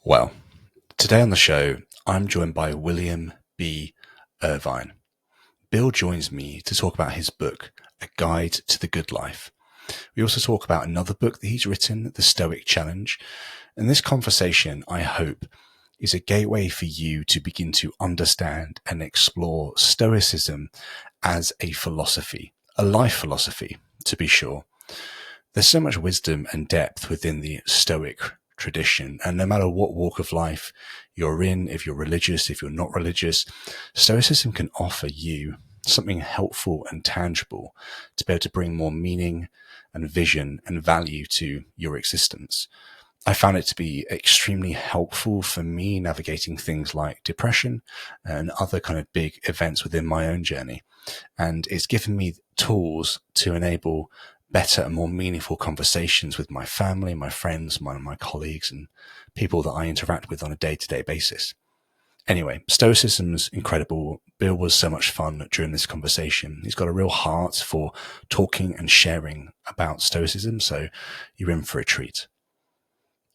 Well, today on the show, I'm joined by William B. Irvine. Bill joins me to talk about his book, A Guide to the Good Life. We also talk about another book that he's written, The Stoic Challenge. And this conversation, I hope, is a gateway for you to begin to understand and explore Stoicism as a philosophy, a life philosophy, to be sure. There's so much wisdom and depth within the Stoic tradition, and no matter what walk of life you're in, if you're religious, if you're not religious, Stoicism can offer you something helpful and tangible to be able to bring more meaning and vision and value to your existence. I found it to be extremely helpful for me navigating things like depression and other kind of big events within my own journey. And it's given me tools to enable better and more meaningful conversations with my family, my friends, my colleagues, and people that I interact with on a day-to-day basis. Anyway, Stoicism's incredible. Bill was so much fun during this conversation. He's got a real heart for talking and sharing about Stoicism, so you're in for a treat.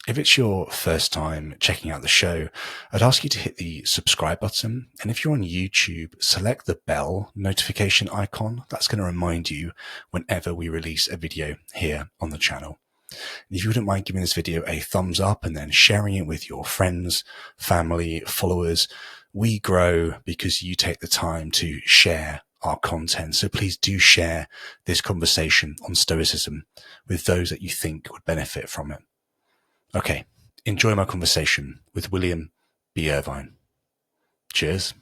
If it's your first time checking out the show, I'd ask you to hit the subscribe button. And if you're on YouTube, select the bell notification icon. That's going to remind you whenever we release a video here on the channel. And if you wouldn't mind giving this video a thumbs up and then sharing it with your friends, family, followers, we grow because you take the time to share our content. So please do share this conversation on Stoicism with those that you think would benefit from it. Okay, enjoy my conversation with William B. Irvine. Cheers.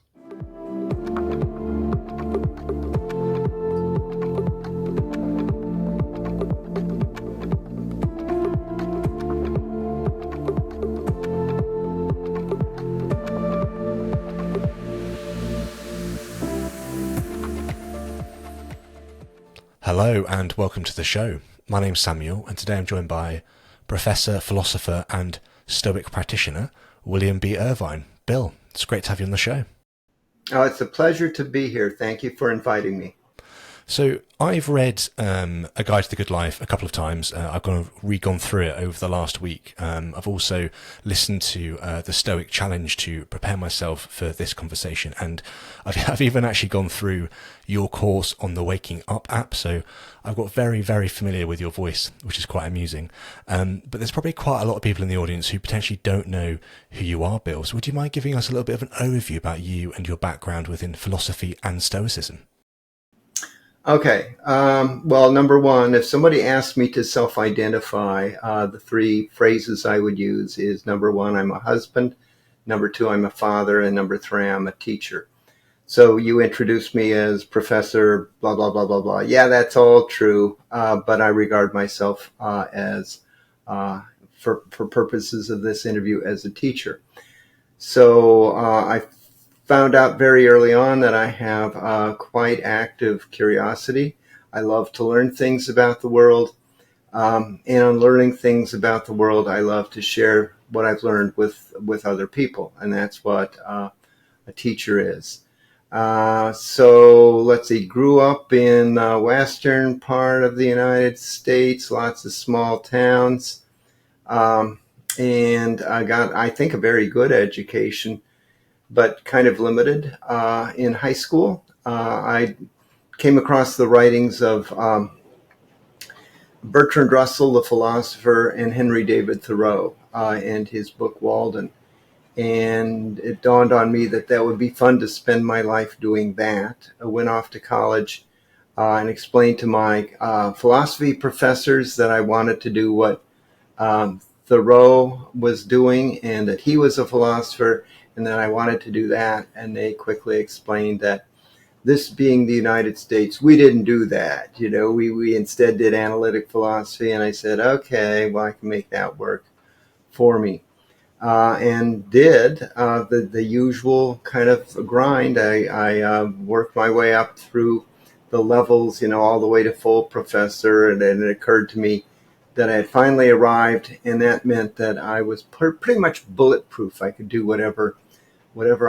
Hello and welcome to the show. My name's Samuel, and today I'm joined by Professor, philosopher, and Stoic practitioner, William B. Irvine. Bill, it's great to have you on the show. Oh, it's a pleasure to be here. Thank you for inviting me. So I've read A Guide to the Good Life a couple of times. I've gone through it over the last week. I've also listened to the Stoic Challenge to prepare myself for this conversation. And I've even actually gone through your course on the Waking Up app. So I've got very, very familiar with your voice, which is quite amusing. But there's probably quite a lot of people in the audience who potentially don't know who you are, Bill. So would you mind giving us a little bit of an overview about you and your background within philosophy and Stoicism? Okay. Well, number one, if somebody asked me to self-identify, the three phrases I would use is number one, I'm a husband. Number two, I'm a father. And number three, I'm a teacher. So you introduced me as Professor, blah, blah, blah, blah, blah. Yeah, that's all true. But I regard myself as, for purposes of this interview, as a teacher. So I found out very early on that I have quite active curiosity. I love to learn things about the world. And on learning things about the world, I love to share what I've learned with other people. And that's what a teacher is. So let's see, grew up in the western part of the United States, lots of small towns. And I got, I think, a very good education, but kind of limited. In high school, I came across the writings of Bertrand Russell, the philosopher, and Henry David Thoreau, and his book Walden. And it dawned on me that that would be fun to spend my life doing that. I went off to college and explained to my philosophy professors that I wanted to do what Thoreau was doing and that he was a philosopher, and that I wanted to do that. And they quickly explained that this being the United States, we didn't do that. You know, we instead did analytic philosophy. And I said, okay, well, I can make that work for me. And did the usual kind of grind. I worked my way up through the levels, you know, all the way to full professor. And then it occurred to me that I had finally arrived, and that meant that I was pretty much bulletproof. I could do whatever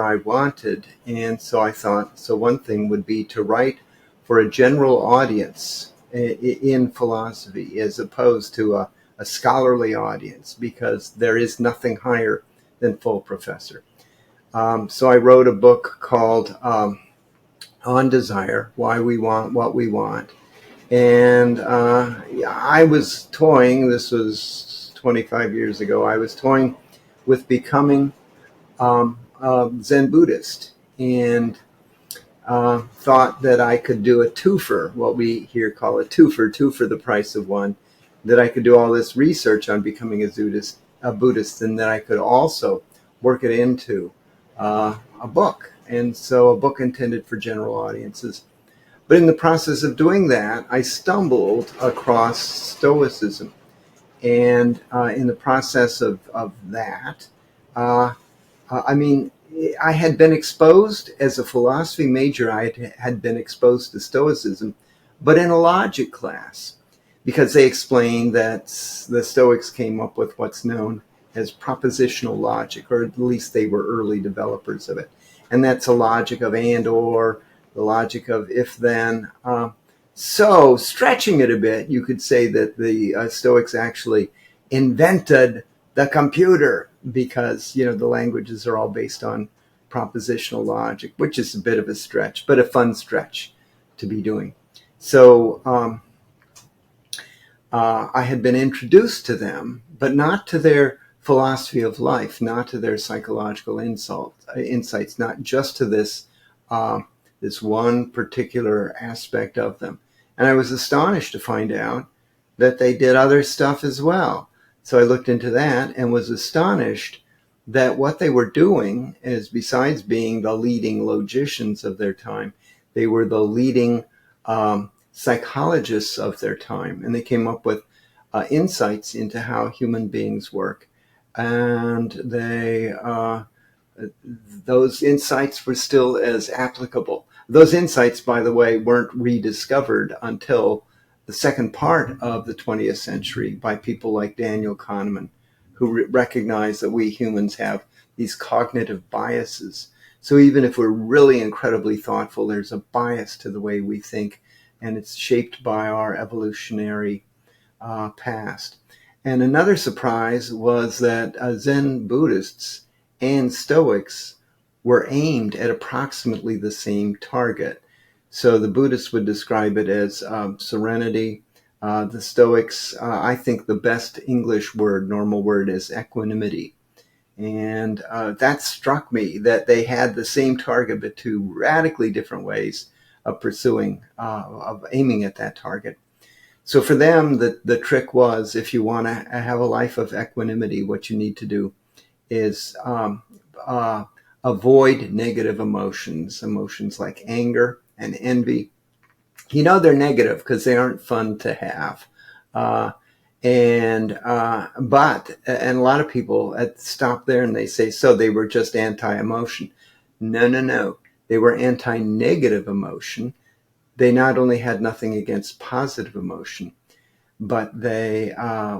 I wanted. And so I thought, so one thing would be to write for a general audience in philosophy as opposed to a scholarly audience, because there is nothing higher than full professor. So I wrote a book called On Desire, Why We Want What We Want. And I was toying, this was 25 years ago, I was toying with becoming a Zen Buddhist, and thought that I could do a twofer, what we here call a twofer, two for the price of one, that I could do all this research on becoming a Buddhist, and that I could also work it into a book. And so a book intended for general audiences. But in the process of doing that, I stumbled across Stoicism. And in the process of that, I mean, I had been exposed as a philosophy major. I had been exposed to Stoicism, but in a logic class, because they explained that the Stoics came up with what's known as propositional logic, or at least they were early developers of it. And that's a logic of and or, the logic of if then. So stretching it a bit, you could say that the Stoics actually invented the computer, because the languages are all based on propositional logic, which is a bit of a stretch, but a fun stretch to be doing. So I had been introduced to them, but not to their philosophy of life, not to their psychological insights, not just to this one particular aspect of them. And I was astonished to find out that they did other stuff as well. So I looked into that and was astonished that what they were doing is, besides being the leading logicians of their time, they were the leading psychologists of their time. And they came up with insights into how human beings work. And those insights were still as applicable. Those insights, by the way, weren't rediscovered until the second part of the 20th century by people like Daniel Kahneman, who recognized that we humans have these cognitive biases. So even if we're really incredibly thoughtful, there's a bias to the way we think, and it's shaped by our evolutionary past. And another surprise was that Zen Buddhists and Stoics were aimed at approximately the same target. So the Buddhists would describe it as serenity. The Stoics, I think the best English word, normal word, is equanimity. And that struck me, that they had the same target, but two radically different ways of pursuing, of aiming at that target. So for them, the trick was, if you want to have a life of equanimity, what you need to do is avoid negative emotions like anger and envy. They're negative because they aren't fun to have. But a lot of people stop there and they say, so they were just anti-emotion. No. They were anti-negative emotion. They not only had nothing against positive emotion, but they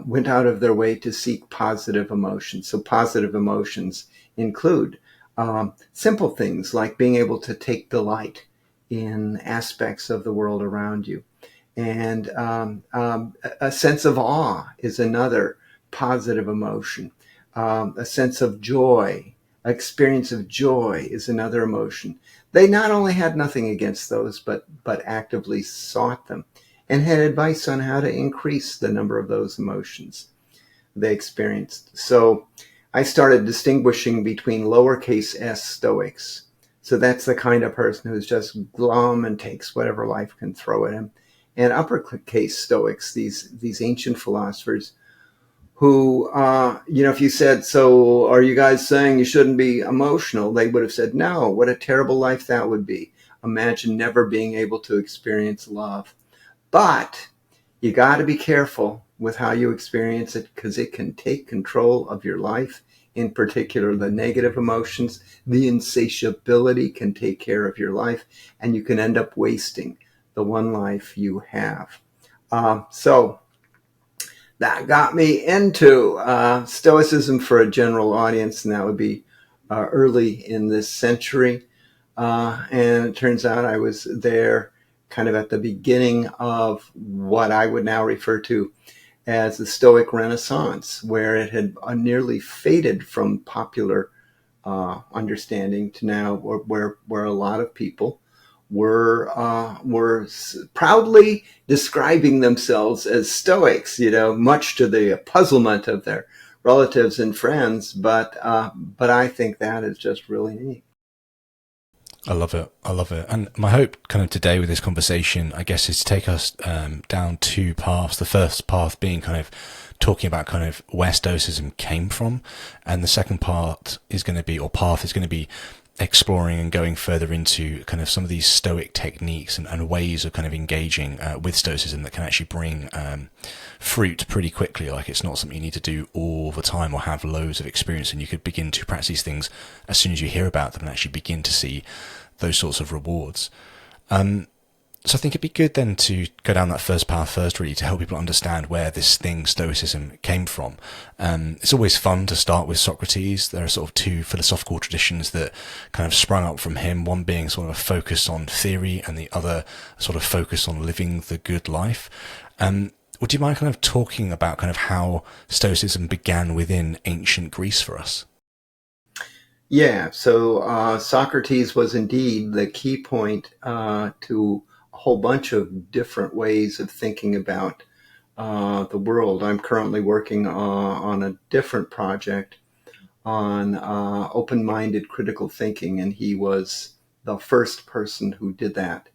went out of their way to seek positive emotions. So positive emotions include simple things like being able to take delight in aspects of the world around you. And a sense of awe is another positive emotion. A sense of joy, experience of joy is another emotion. They not only had nothing against those, but actively sought them and had advice on how to increase the number of those emotions they experienced. So I started distinguishing between lowercase s Stoics. So that's the kind of person who's just glum and takes whatever life can throw at him. And uppercase Stoics, these ancient philosophers who, if you said, so are you guys saying you shouldn't be emotional? They would have said, no, what a terrible life that would be. Imagine never being able to experience love. But you got to be careful with how you experience it, because it can take control of your life. In particular, the negative emotions, the insatiability can take care of your life, and you can end up wasting the one life you have. So that got me into Stoicism for a general audience, and that would be early in this century. And it turns out I was there kind of at the beginning of what I would now refer to as the Stoic Renaissance, where it had nearly faded from popular understanding to now, where a lot of people were proudly describing themselves as Stoics, much to the puzzlement of their relatives and friends. But I think that is just really neat. I love it. I love it. And my hope kind of today with this conversation, I guess, is to take us down two paths. The first path being kind of talking about kind of where Stoicism came from. And the second part is going to be, or path is going to be, exploring and going further into kind of some of these Stoic techniques and ways of kind of engaging with Stoicism that can actually bring fruit pretty quickly. Like, it's not something you need to do all the time or have loads of experience, and you could begin to practice these things as soon as you hear about them and actually begin to see those sorts of rewards. So I think it'd be good then to go down that first path first, really, to help people understand where this thing, Stoicism, came from. It's always fun to start with Socrates. There are sort of two philosophical traditions that kind of sprung up from him, one being sort of a focus on theory and the other sort of focus on living the good life. Would you mind kind of talking about kind of how Stoicism began within ancient Greece for us? Yeah, so Socrates was indeed the key point to a whole bunch of different ways of thinking about the world. I'm currently working on a different project on open-minded critical thinking, and he was the first person who did that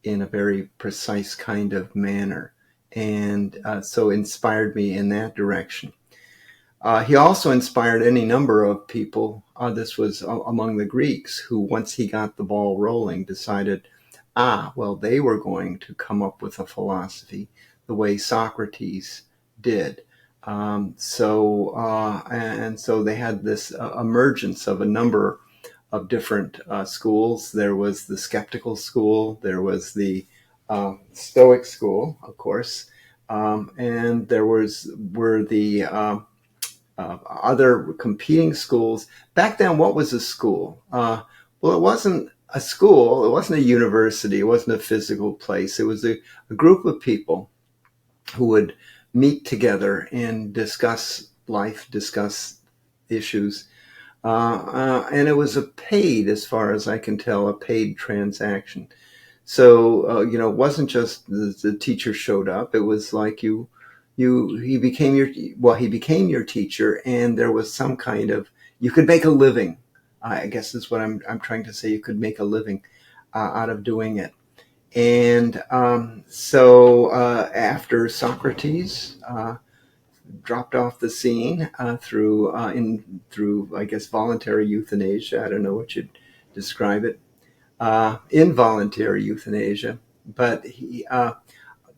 in a very precise kind of manner, and so inspired me in that direction. He also inspired any number of people. This was among the Greeks who, once he got the ball rolling, decided, well, they were going to come up with a philosophy the way Socrates did. So they had this emergence of a number of different schools. There was the skeptical school, there was the Stoic school, of course, and there were the other competing schools. Back then, what was a school? Well, it wasn't a school, it wasn't a university, it wasn't a physical place. It was a group of people who would meet together and discuss life, discuss issues. And it was as far as I can tell, a paid transaction. So, it wasn't just the teacher showed up. It was like he became your teacher, and there was some kind of, you could make a living. I guess is what I'm trying to say. You could make a living out of doing it. And so after Socrates dropped off the scene through I guess voluntary euthanasia. I don't know what you'd describe it. Involuntary euthanasia, but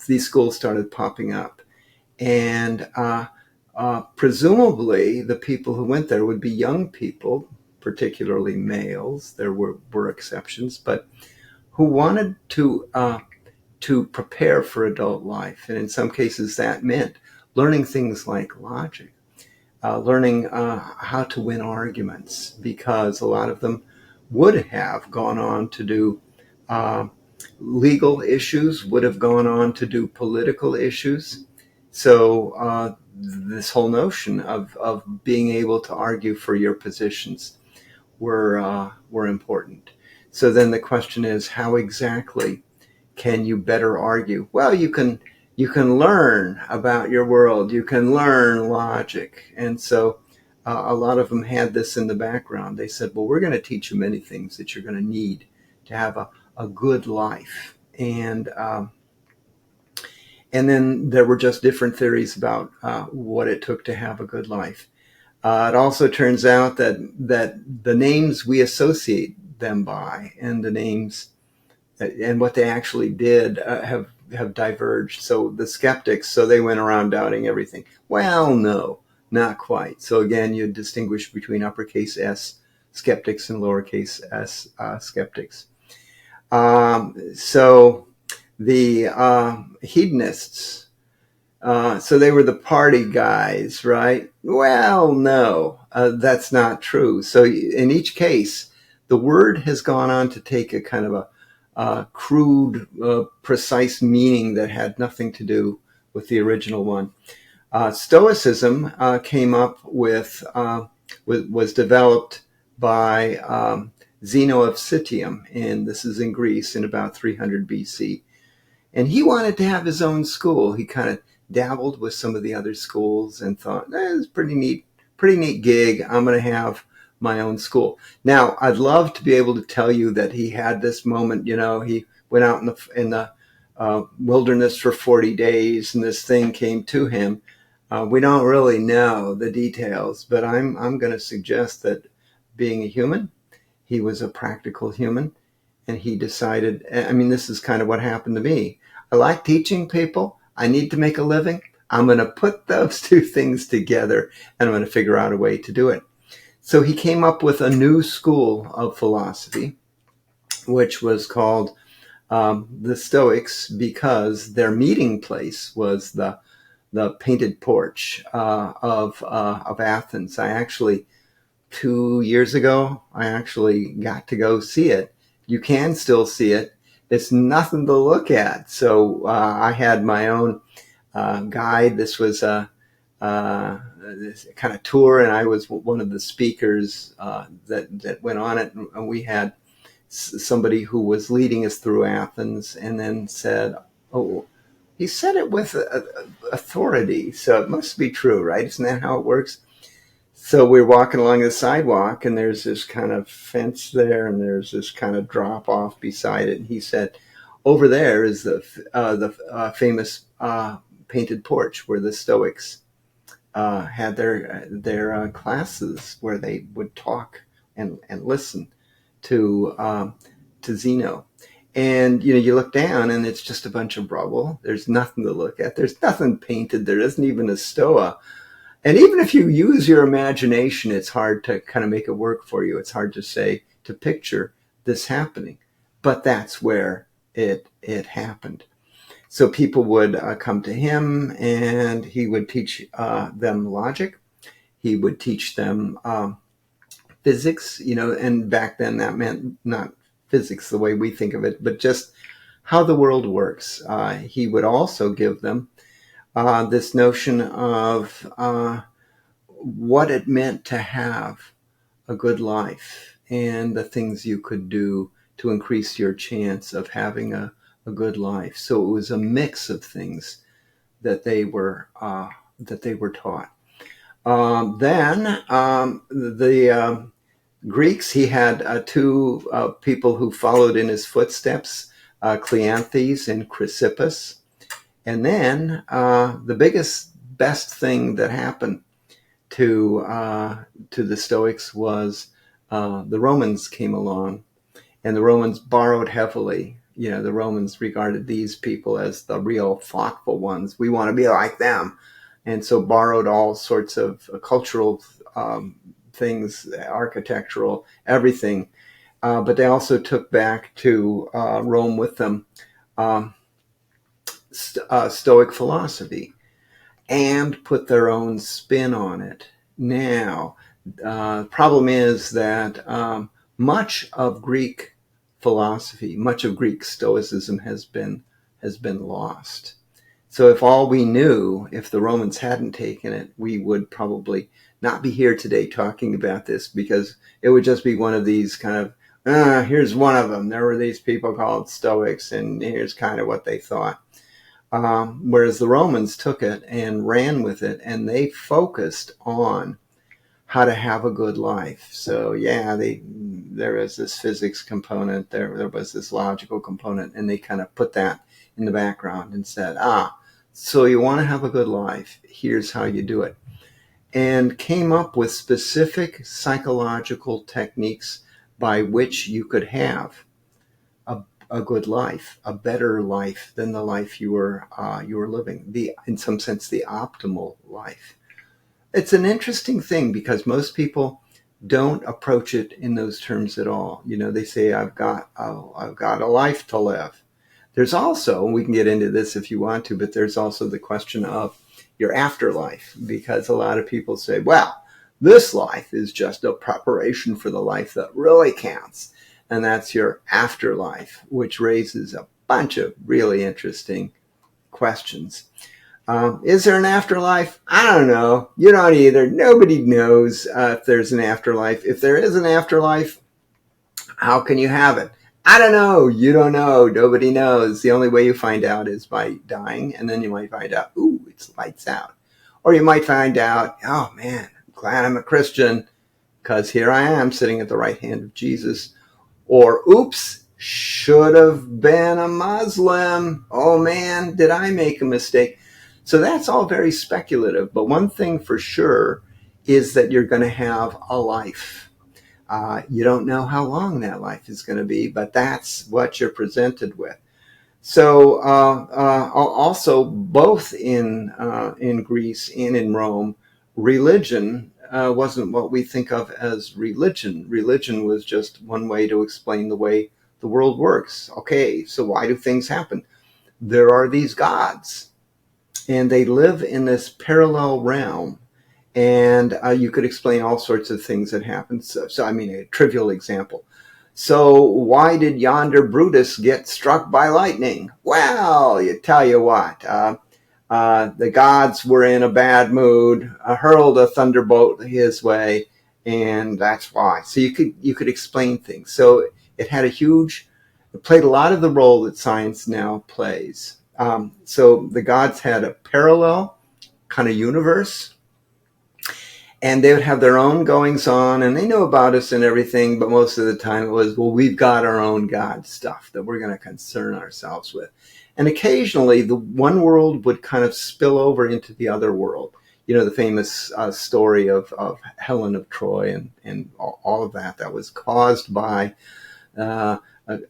these schools started popping up, and presumably the people who went there would be young people, particularly males. There were exceptions, but who wanted to prepare for adult life, and in some cases that meant learning things like logic, learning how to win arguments, because a lot of them would have gone on to do legal issues, would have gone on to do political issues. So this whole notion of being able to argue for your positions were important. So then the question is, how exactly can you better argue? Well, you can learn about your world. You can learn logic. And so a lot of them had this in the background. They said, well, we're going to teach you many things that you're going to need to have a good life. And then there were just different theories about what it took to have a good life. It also turns out that the names we associate them by, and the names and what they actually did have diverged. So the skeptics, so they went around doubting everything. Well, no, not quite. So again, you distinguish between uppercase S skeptics and lowercase s skeptics. So the hedonists, so they were the party guys, right? Well, no, that's not true. So in each case, the word has gone on to take a kind of a crude, precise meaning that had nothing to do with the original one. Stoicism came up was developed by Zeno of Citium, and this is in Greece in about 300 BC. And he wanted to have his own school. He kind of dabbled with some of the other schools and thought, it's pretty neat gig. I'm going to have my own school. Now, I'd love to be able to tell you that he had this moment. He went out in the wilderness for 40 days, and this thing came to him. We don't really know the details, but I'm going to suggest that being a human, he was a practical human, and he decided, this is kind of what happened to me. I like teaching people. I need to make a living. I'm going to put those two things together, and I'm going to figure out a way to do it. So he came up with a new school of philosophy, which was called the Stoics, because their meeting place was the painted porch of Athens. 2 years ago, I actually got to go see it. You can still see it. It's nothing to look at. So I had my own guide. This was this kind of tour, and I was one of the speakers that went on it. And we had somebody who was leading us through Athens, and then said, "Oh, he said it with authority, so it must be true, right? Isn't that how it works?" So we're walking along the sidewalk, and there's this kind of fence there, and there's this kind of drop off beside it. And he said, "Over there is the famous painted porch where the Stoics had their classes, where they would talk and listen to Zeno." And you look down, and it's just a bunch of rubble. There's nothing to look at. There's nothing painted. There isn't even a stoa. And even if you use your imagination, it's hard to kind of make it work for you. It's hard to picture this happening. But that's where it happened. So people would come to him, and he would teach them logic. He would teach them physics, and back then that meant not physics the way we think of it, but just how the world works. He would also give them this notion of what it meant to have a good life and the things you could do to increase your chance of having a good life. So it was a mix of things that they were taught. Then the Greeks, he had two people who followed in his footsteps, Cleanthes and Chrysippus. And then the best thing that happened to the Stoics was the Romans came along, and the Romans borrowed heavily. The Romans regarded these people as the real thoughtful ones. We want to be like them. And so borrowed all sorts of cultural things, architectural, everything. But they also took back to Rome with them Stoic philosophy and put their own spin on it. Now, problem is that much of Greek philosophy, much of Greek Stoicism has been lost. So if all we knew, if the Romans hadn't taken it, we would probably not be here today talking about this, because it would just be one of these kind of, here's one of them. There were these people called Stoics, and here's kind of what they thought. Whereas the Romans took it and ran with it, and they focused on how to have a good life. So yeah, there was this physics component, there was this logical component, and they kind of put that in the background and said, so you want to have a good life, here's how you do it. And came up with specific psychological techniques by which you could have a good life, a better life than the life you were living, in some sense, the optimal life. It's an interesting thing, because most people don't approach it in those terms at all. They say, I've got a life to live. There's also, and we can get into this if you want to, but there's also the question of your afterlife, because a lot of people say, well, this life is just a preparation for the life that really counts. And that's your afterlife, which raises a bunch of really interesting questions. Is there an afterlife? I don't know. You don't either. Nobody knows if there's an afterlife. If there is an afterlife, how can you have it? I don't know. You don't know. Nobody knows. The only way you find out is by dying, and then you might find out, ooh, it's lights out. Or you might find out, oh man, I'm glad I'm a Christian because here I am sitting at the right hand of Jesus. Or, oops, should have been a Muslim. Oh man, did I make a mistake? So that's all very speculative. But one thing for sure is that you're going to have a life. You don't know how long that life is going to be, but that's what you're presented with. So also, both in Greece and in Rome, religion wasn't what we think of as religion. Religion was just one way to explain the way the world works. Okay, so why do things happen? There are these gods, and they live in this parallel realm. And you could explain all sorts of things that happen. So, I mean, a trivial example. So why did yonder Brutus get struck by lightning? Well, you tell you what, the gods were in a bad mood, hurled a thunderbolt his way, and that's why. So you could explain things. So it played a lot of the role that science now plays. So the gods had a parallel kind of universe, and they would have their own goings on, and they knew about us and everything, but most of the time it was, well, we've got our own God stuff that we're going to concern ourselves with. And occasionally the one world would kind of spill over into the other world. You know, the famous story of Helen of Troy and all of that was caused by, kind of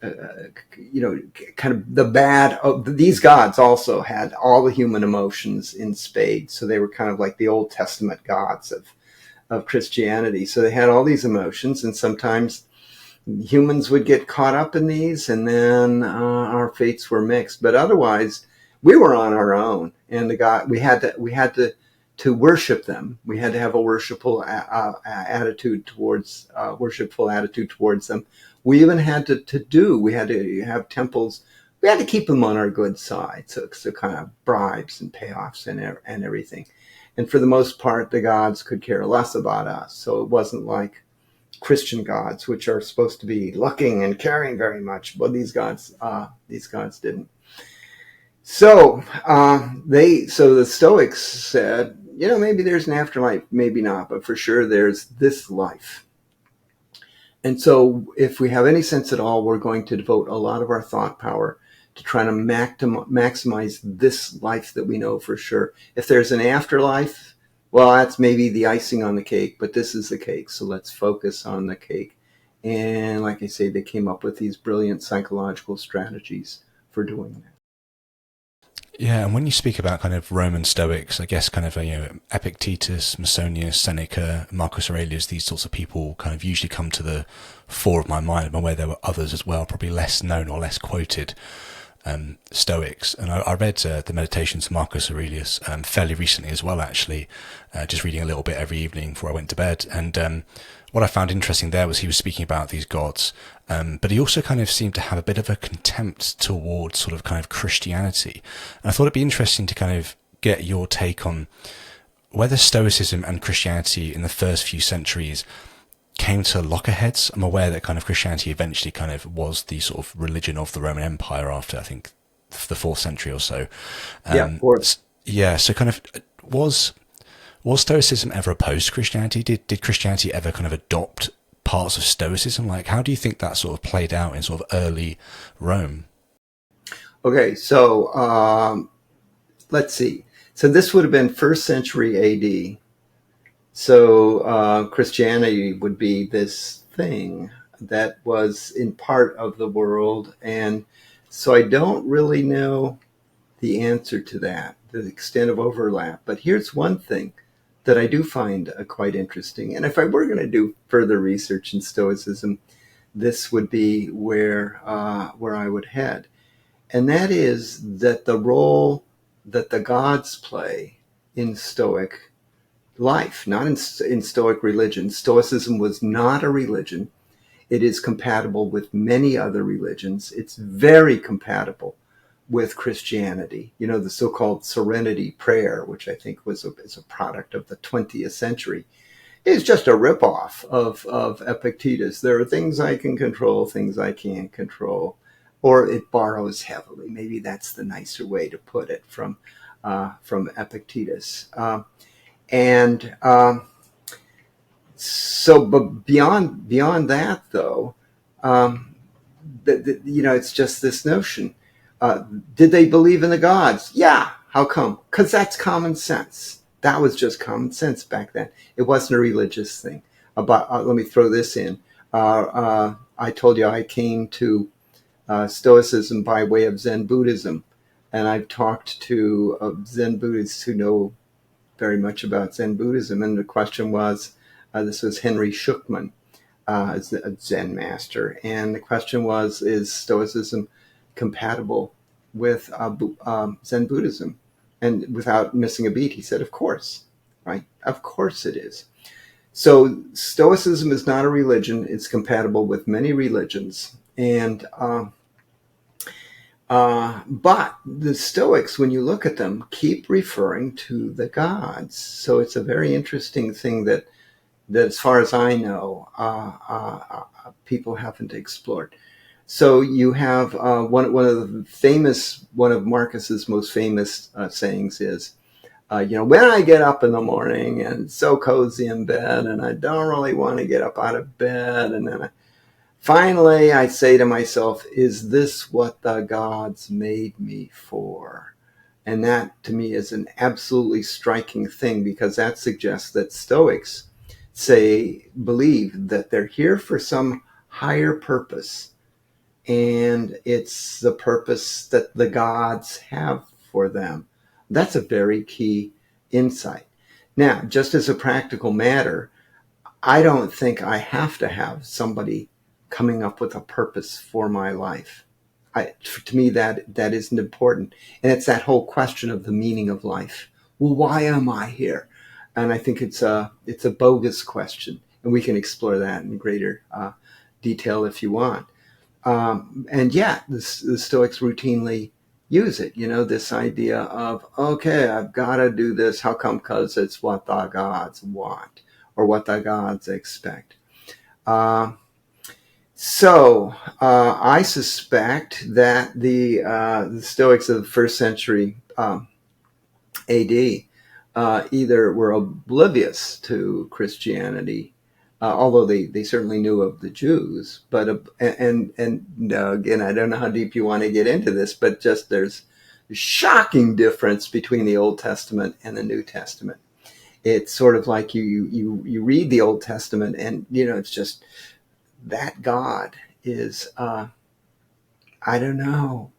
the bad. These gods also had all the human emotions in spades. So they were kind of like the Old Testament gods of Christianity. So they had all these emotions, and sometimes humans would get caught up in these, and then our fates were mixed. But otherwise, we were on our own, and we had to worship them. We had to have a worshipful attitude towards them. We even had we had to have temples. We had to keep them on our good side. So kind of bribes and payoffs and everything. And for the most part, the gods could care less about us. So it wasn't like Christian gods, which are supposed to be loving and caring very much. But these gods didn't. So the Stoics said, maybe there's an afterlife, maybe not, but for sure there's this life. And so if we have any sense at all, we're going to devote a lot of our thought power to trying to maximize this life that we know for sure. If there's an afterlife, well, that's maybe the icing on the cake, but this is the cake. So let's focus on the cake. And like I say, they came up with these brilliant psychological strategies for doing that. Yeah, and when you speak about kind of Roman Stoics, I guess kind of Epictetus, Musonius, Seneca, Marcus Aurelius, these sorts of people kind of usually come to the fore of my mind. I'm aware there were others as well, probably less known or less quoted Stoics. And I read the Meditations of Marcus Aurelius fairly recently as well, actually, just reading a little bit every evening before I went to bed. And what I found interesting there was he was speaking about these gods, but he also kind of seemed to have a bit of a contempt towards sort of kind of Christianity. And I thought it'd be interesting to kind of get your take on whether Stoicism and Christianity in the first few centuries came to loggerheads. I'm aware that kind of Christianity eventually kind of was the sort of religion of the Roman Empire after, I think, the 4th century or so. Yeah, so kind of was Stoicism ever opposed to Christianity? Did Christianity ever kind of adopt parts of Stoicism? Like, how do you think that sort of played out in sort of early Rome? Okay, so let's see. So this would have been 1st century AD. So Christianity would be this thing that was in part of the world. And so I don't really know the answer to that, the extent of overlap. But here's one thing that I do find quite interesting. And if I were going to do further research in Stoicism, this would be where I would head. And that is that the role that the gods play in Stoic life, not in Stoic religion. Stoicism was not a religion. It is compatible with many other religions. It's very compatible with Christianity. You know, the so-called serenity prayer, which I think is a product of the 20th century, is just a ripoff of Epictetus. There are things I can control, things I can't control, or it borrows heavily. Maybe that's the nicer way to put it from Epictetus. So, but beyond that, though, it's just this notion. Did they believe in the gods? Yeah. How come? Because that's common sense. That was just common sense back then. It wasn't a religious thing. Let me throw this in. I told you I came to Stoicism by way of Zen Buddhism, and I've talked to Zen Buddhists who know very much about Zen Buddhism, and the question was, this was Henry Schuckman, a Zen master, and the question was, is Stoicism compatible with Zen Buddhism? And without missing a beat, he said, of course, right? Of course it is. So Stoicism is not a religion. It's compatible with many religions. And but the Stoics, when you look at them, keep referring to the gods. So it's a very interesting thing that as far as I know, people haven't explored. So you have one of Marcus's most famous sayings is, when I get up in the morning and so cozy in bed and I don't really want to get up out of bed, and then finally I say to myself, is this what the gods made me for? And that to me is an absolutely striking thing, because that suggests that Stoics believe that they're here for some higher purpose. And it's the purpose that the gods have for them. That's a very key insight. Now, just as a practical matter, I don't think I have to have somebody coming up with a purpose for my life. To me, that isn't important. And it's that whole question of the meaning of life. Well, why am I here? And I think it's a bogus question. And we can explore that in greater detail if you want. And yet, the Stoics routinely use it, this idea of, okay, I've got to do this. How come? Because it's what the gods want or what the gods expect. So I suspect that the Stoics of the first century AD either were oblivious to Christianity, although they certainly knew of the Jews, but again, I don't know how deep you want to get into this, but just there's a shocking difference between the Old Testament and the New Testament. It's sort of like you read the Old Testament, and it's just that God is I don't know.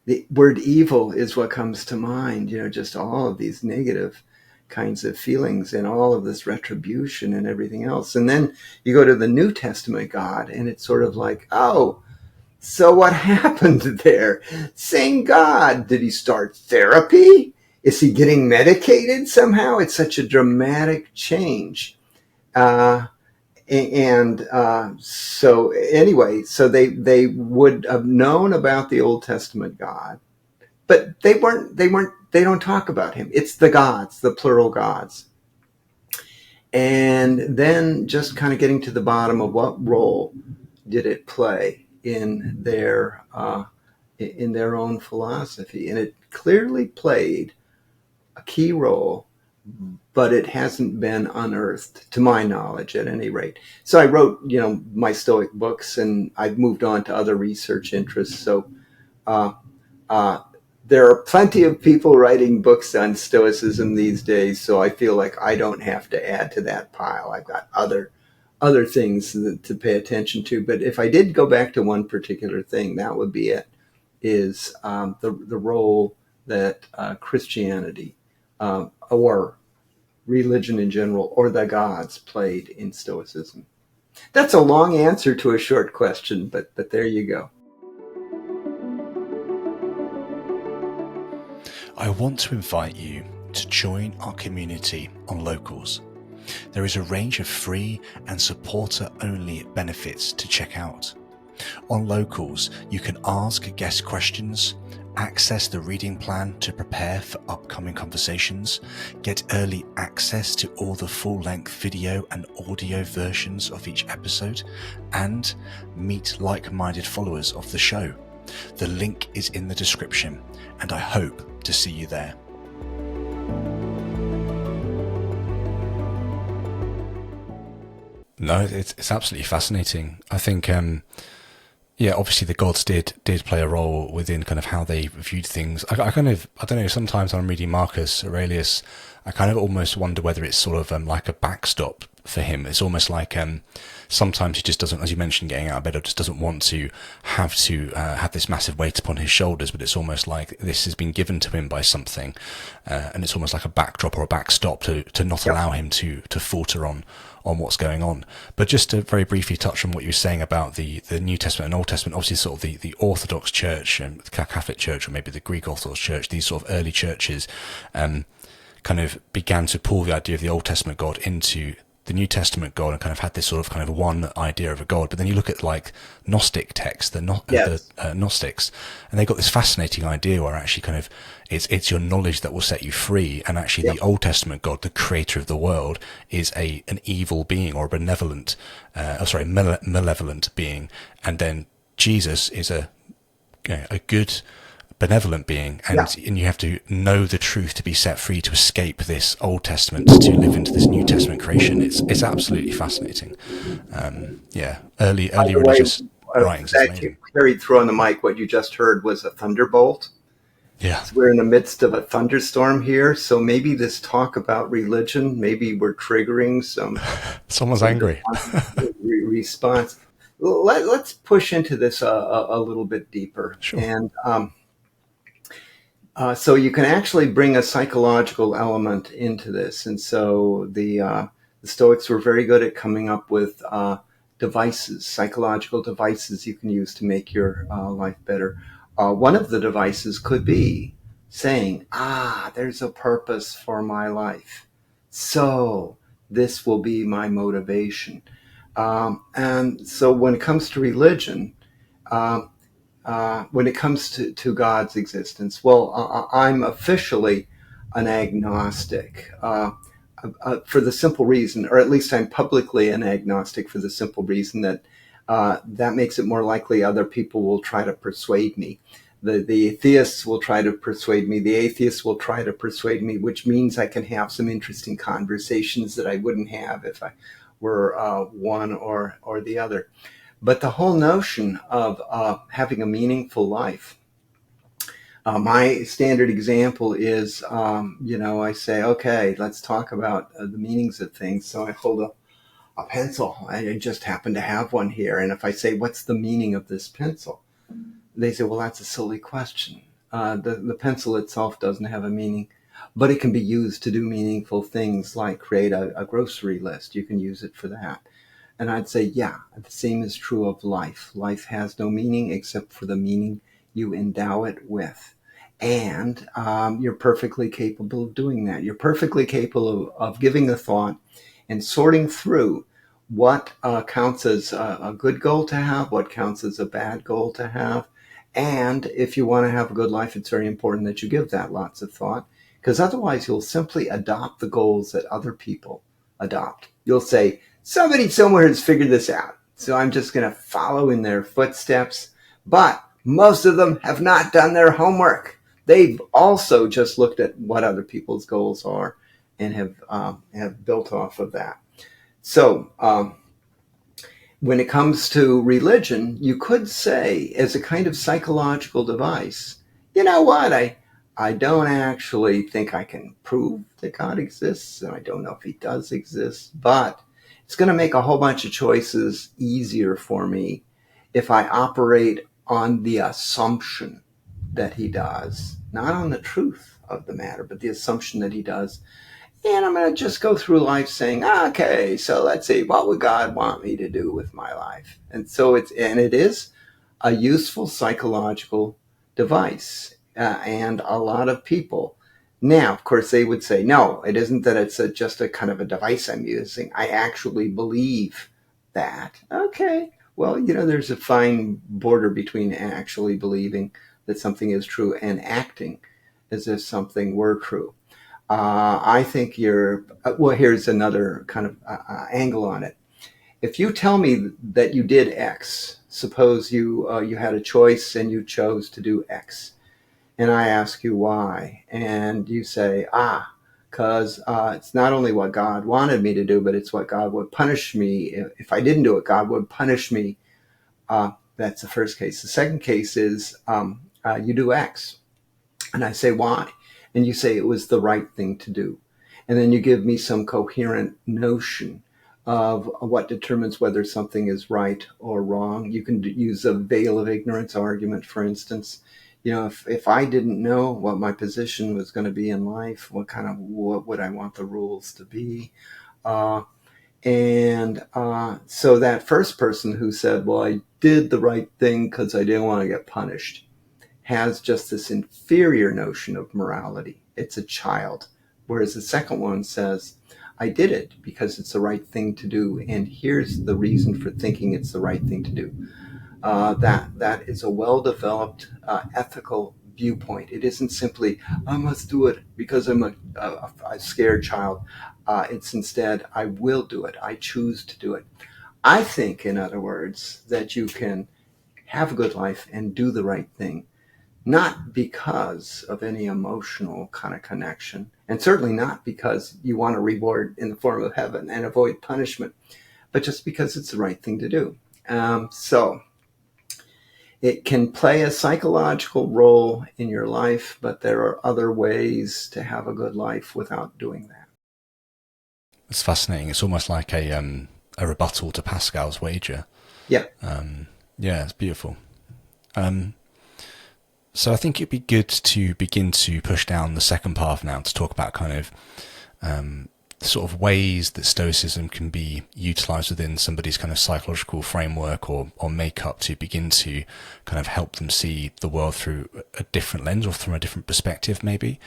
The word evil is what comes to mind. Just all of these negative kinds of feelings and all of this retribution and everything else. And then you go to the New Testament God, and it's sort of like, oh, so what happened there? Same God. Did he start therapy? Is he getting medicated somehow? It's such a dramatic change. So anyway, so they would have known about the Old Testament God, but they don't talk about him. It's the gods, the plural gods. And then just kind of getting to the bottom of what role did it play in their own philosophy. And it clearly played a key role, but it hasn't been unearthed, to my knowledge, at any rate. So I wrote, my Stoic books, and I've moved on to other research interests. So there are plenty of people writing books on Stoicism these days, so I feel like I don't have to add to that pile. I've got other things to pay attention to. But if I did go back to one particular thing, that would be it, is the role that Christianity or religion in general, or the gods, played in Stoicism. That's a long answer to a short question, but there you go. I want to invite you to join our community on Locals. There is a range of free and supporter-only benefits to check out. On Locals, you can ask guest questions, access the reading plan to prepare for upcoming conversations, get early access to all the full-length video and audio versions of each episode, and meet like-minded followers of the show. The link is in the description, and I hope to see you there. No, it's absolutely fascinating. I think, obviously the gods did play a role within kind of how they viewed things. I don't know, sometimes when I'm reading Marcus Aurelius, I kind of almost wonder whether it's sort of like a backstop for him. It's almost like sometimes he just doesn't, as you mentioned, getting out of bed, or just doesn't want to have this massive weight upon his shoulders, but it's almost like this has been given to him by something, and it's almost like a backdrop or a backstop to not allow him to falter on what's going on. But just to very briefly touch on what you were saying about the New Testament and Old Testament, obviously sort of the Orthodox Church and the Catholic Church, or maybe the Greek Orthodox Church, these sort of early churches kind of began to pull the idea of the Old Testament God into the New Testament God, and kind of had this sort of kind of one idea of a God. But then you look at like Gnostic texts, the Gnostics, and they got this fascinating idea where actually kind of it's your knowledge that will set you free, and actually the Old Testament God, the creator of the world, is an evil being, or a benevolent, malevolent being, and then Jesus is a good, benevolent being, and you have to know the truth to be set free, to escape this Old Testament, to live into this New Testament creation. It's absolutely fascinating. Early religious writings. That you carried through on the mic. What you just heard was a thunderbolt. Yeah, So we're in the midst of a thunderstorm here. So maybe this talk about religion, maybe we're triggering someone's angry response. Let's push into this a little bit deeper. Sure. And so you can actually bring a psychological element into this. And so the Stoics were very good at coming up with devices, psychological devices you can use to make your life better. One of the devices could be saying, there's a purpose for my life, so this will be my motivation. And so when it comes to religion, when it comes to God's existence, I'm officially an agnostic for the simple reason, or at least I'm publicly an agnostic for the simple reason that that makes it more likely other people will try to persuade me. The atheists will try to persuade me. The atheists will try to persuade me, which means I can have some interesting conversations that I wouldn't have if I were one or the other. But the whole notion of having a meaningful life, my standard example is, I say, okay, let's talk about the meanings of things. So I hold a pencil. I just happen to have one here. And if I say, what's the meaning of this pencil? They say, well, that's a silly question. The pencil itself doesn't have a meaning, but it can be used to do meaningful things like create a grocery list. You can use it for that. And I'd say, the same is true of life. Life has no meaning except for the meaning you endow it with. And you're perfectly capable of doing that. You're perfectly capable of giving a thought and sorting through what counts as a good goal to have, what counts as a bad goal to have. And if you want to have a good life, it's very important that you give that lots of thought, because otherwise you'll simply adopt the goals that other people adopt. You'll say, somebody somewhere has figured this out, so I'm just going to follow in their footsteps. But most of them have not done their homework. They've also just looked at what other people's goals are and have built off of that. So when it comes to religion, you could say, as a kind of psychological device, you know what, I don't actually think I can prove that God exists, and I don't know if he does exist, but it's going to make a whole bunch of choices easier for me if I operate on the assumption that he does, not on the truth of the matter, but the assumption that he does. And I'm going to just go through life saying, okay, so let's see, what would God want me to do with my life? And so it is a useful psychological device. And a lot of people, now, of course, they would say, no, it isn't that it's just a kind of a device I'm using. I actually believe that. Okay, well, there's a fine border between actually believing that something is true and acting as if something were true. I think well, here's another kind of angle on it. If you tell me that you did X, suppose you had a choice and you chose to do X, and I ask you why, and you say, because it's not only what God wanted me to do, but it's what God would punish me. If I didn't do it, God would punish me. That's the first case. The second case is you do X, and I say, why? And you say it was the right thing to do. And then you give me some coherent notion of what determines whether something is right or wrong. You can use a veil of ignorance argument, for instance. If I didn't know what my position was going to be in life, what would I want the rules to be? So that first person who said, well, I did the right thing because I didn't want to get punished, has just this inferior notion of morality. It's a child. Whereas the second one says, I did it because it's the right thing to do, and here's the reason for thinking it's the right thing to do. That is a well-developed ethical viewpoint. It isn't simply, I must do it because I'm a scared child. It's instead, I will do it. I choose to do it. I think, in other words, that you can have a good life and do the right thing, not because of any emotional kind of connection, and certainly not because you want a reward in the form of heaven and avoid punishment, but just because it's the right thing to do. So it can play a psychological role in your life, but there are other ways to have a good life without doing that. It's fascinating. It's almost like a rebuttal to Pascal's wager. Yeah. Yeah, it's beautiful. So I think it'd be good to begin to push down the second path now to talk about kind of the sort of ways that Stoicism can be utilized within somebody's kind of psychological framework or makeup to begin to kind of help them see the world through a different lens or from a different perspective, maybe.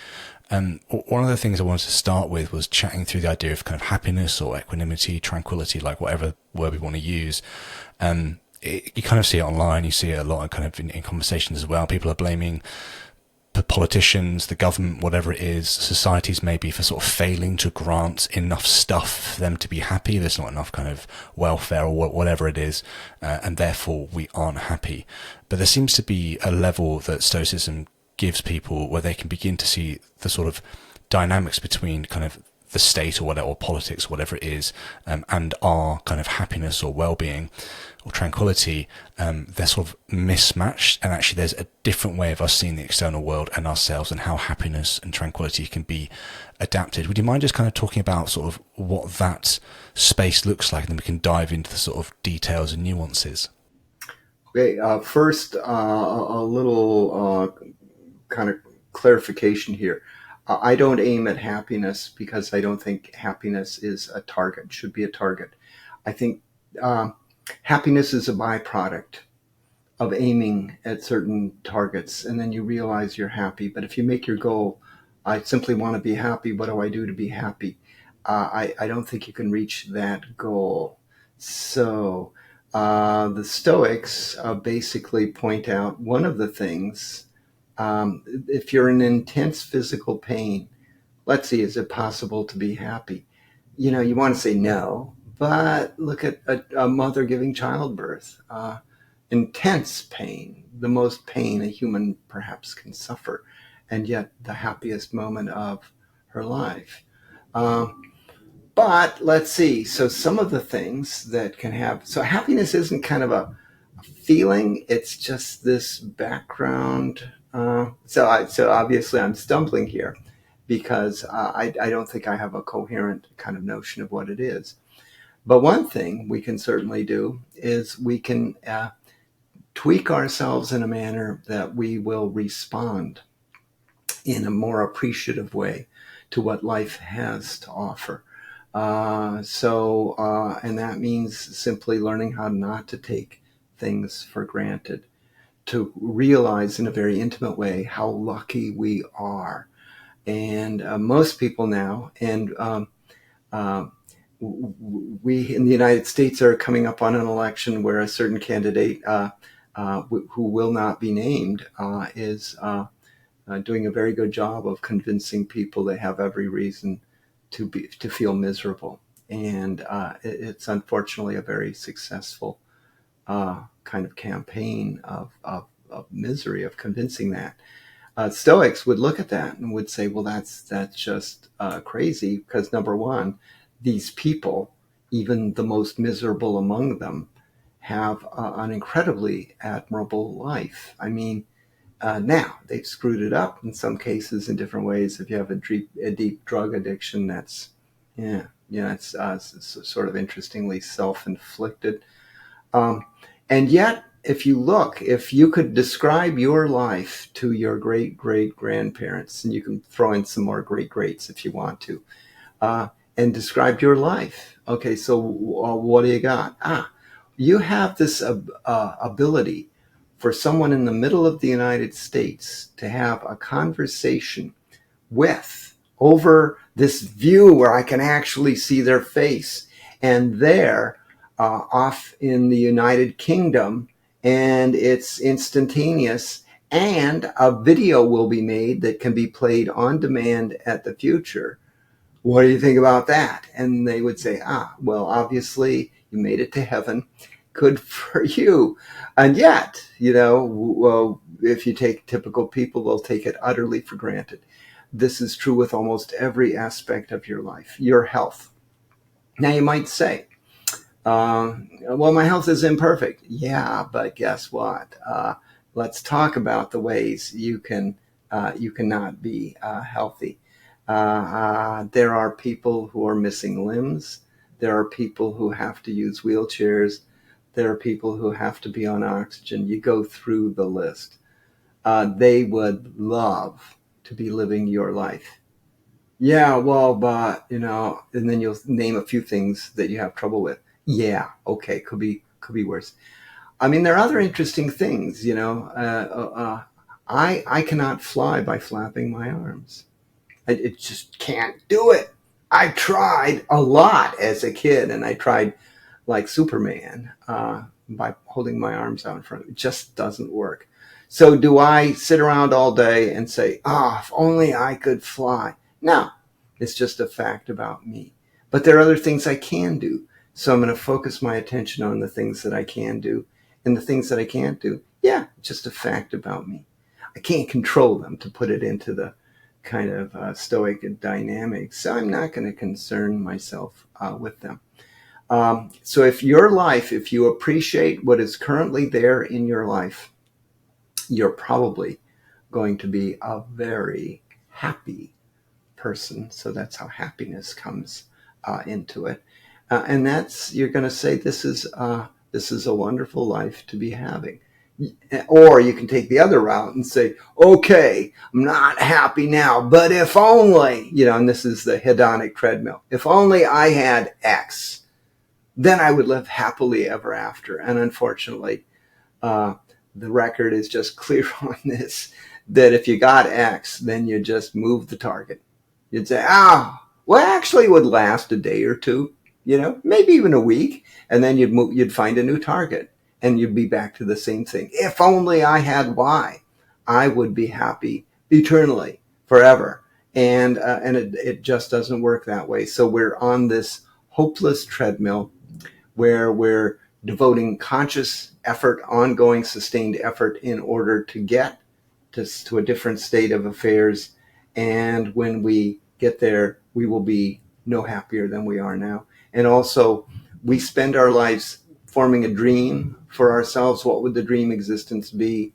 One of the things I wanted to start with was chatting through the idea of kind of happiness or equanimity, tranquility, like whatever word we want to use. You kind of see it online. You see it a lot kind of in conversations as well. People are blaming the politicians, the government, whatever it is, societies maybe for sort of failing to grant enough stuff for them to be happy. There's not enough kind of welfare or whatever it is, and therefore we aren't happy. But there seems to be a level that Stoicism gives people where they can begin to see the sort of dynamics between kind of the state or whatever, or politics, whatever it is, and our kind of happiness or well-being or tranquility. They're sort of mismatched, and actually there's a different way of us seeing the external world and ourselves and how happiness and tranquility can be adapted. Would you mind just kind of talking about sort of what that space looks like, and then we can dive into the sort of details and nuances? Okay, first, a little kind of clarification here. I don't aim at happiness because I don't think happiness is a target, should be a target. I think happiness is a byproduct of aiming at certain targets, and then you realize you're happy. But if you make your goal, I simply want to be happy, what do I do to be happy? I don't think you can reach that goal. So the Stoics basically point out one of the things, if you're in intense physical pain, let's see, is it possible to be happy? You want to say no, but look at a mother giving childbirth. Intense pain, the most pain a human perhaps can suffer, and yet the happiest moment of her life. But let's see, so some of the things that can have, so happiness isn't kind of a feeling, it's just this background. So obviously I'm stumbling here because I don't think I have a coherent kind of notion of what it is. But one thing we can certainly do is we can tweak ourselves in a manner that we will respond in a more appreciative way to what life has to offer. And that means simply learning how not to take things for granted, to realize in a very intimate way how lucky we are. And most people now, and we in the United States are coming up on an election where a certain candidate who will not be named, is doing a very good job of convincing people they have every reason to feel miserable. And it's unfortunately a very successful kind of campaign of misery, of convincing that. Stoics would look at that and would say, well, that's just crazy, because number one, these people, even the most miserable among them, have an incredibly admirable life. I mean, now they've screwed it up in some cases in different ways. If you have a deep drug addiction, that's it's sort of interestingly self-inflicted. And yet, if you could describe your life to your great-great-grandparents, and you can throw in some more great-greats if you want to, and describe your life. Okay, so what do you got? You have this ability for someone in the middle of the United States to have a conversation with over this view where I can actually see their face, and they're off in the United Kingdom, and it's instantaneous, and a video will be made that can be played on demand at the future. What do you think about that? And they would say, well, obviously you made it to heaven. Good for you. And yet, well, if you take typical people, they'll take it utterly for granted. This is true with almost every aspect of your life, your health. Now you might say, well, my health is imperfect. Yeah, but guess what? Let's talk about the ways you cannot be healthy. There are people who are missing limbs. There are people who have to use wheelchairs. There are people who have to be on oxygen. You go through the list. They would love to be living your life. Yeah, well, but, and then you'll name a few things that you have trouble with. Yeah, okay, could be worse. I mean, there are other interesting things, I cannot fly by flapping my arms. It just can't do it. I tried a lot as a kid, and I tried like Superman by holding my arms out in front of me. It just doesn't work. So do I sit around all day and say, if only I could fly? No, it's just a fact about me. But there are other things I can do. So I'm going to focus my attention on the things that I can do. And the things that I can't do, just a fact about me. I can't control them, to put it into the kind of Stoic dynamics. So I'm not going to concern myself with them. So if you appreciate what is currently there in your life, you're probably going to be a very happy person. So that's how happiness comes into it. And you're going to say, this is a wonderful life to be having. Or you can take the other route and say, okay, I'm not happy now, but if only, and this is the hedonic treadmill, if only I had X, then I would live happily ever after. And unfortunately, the record is just clear on this, that if you got X, then you just move the target. You'd say, well, actually it would last a day or two, maybe even a week. And then you'd find a new target, and you'd be back to the same thing. If only I had Y, I would be happy eternally, forever. And it just doesn't work that way. So we're on this hopeless treadmill where we're devoting conscious effort, ongoing sustained effort, in order to get to a different state of affairs. And when we get there, we will be no happier than we are now. And also, we spend our lives forming a dream for ourselves. What would the dream existence be?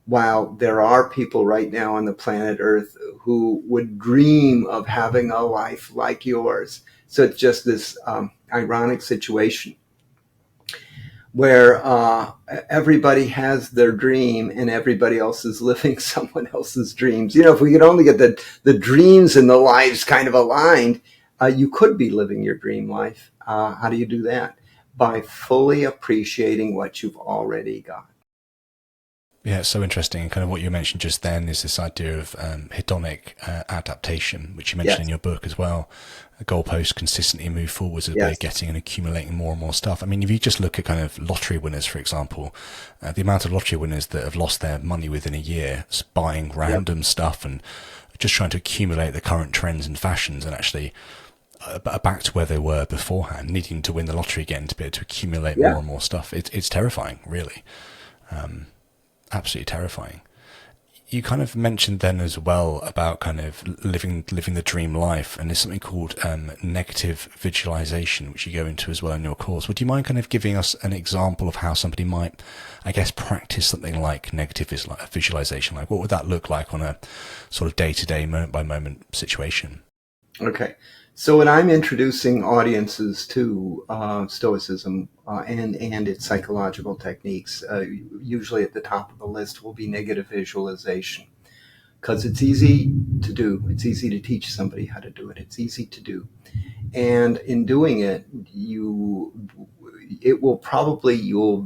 While there are people right now on the planet Earth who would dream of having a life like yours. So it's just this ironic situation where everybody has their dream and everybody else is living someone else's dreams. If we could only get the dreams and the lives kind of aligned, you could be living your dream life. How do you do that? By fully appreciating what you've already got. Yeah, it's so interesting. And kind of what you mentioned just then is this idea of hedonic adaptation, which you mentioned in Yes, your book as well. A goalpost consistently move forwards as a way of yes, getting and accumulating more and more stuff. I mean, if you just look at kind of lottery winners, for example, the amount of lottery winners that have lost their money within a year buying yep, random stuff and just trying to accumulate the current trends and fashions, and actually are back to where they were beforehand, needing to win the lottery again to be able to accumulate more yeah. and more stuff. It's terrifying, really. Absolutely terrifying. You kind of mentioned then as well about kind of living the dream life, and there's something called negative visualization, which you go into as well in your course. Would you mind kind of giving us an example of how somebody might, I guess, practice something like negative visualization? Like, what would that look like on a sort of day-to-day, moment-by-moment situation? Okay. So when I'm introducing audiences to Stoicism and its psychological techniques, usually at the top of the list will be negative visualization, because it's easy to do. It's easy to teach somebody how to do it. It's easy to do. And in doing it, you'll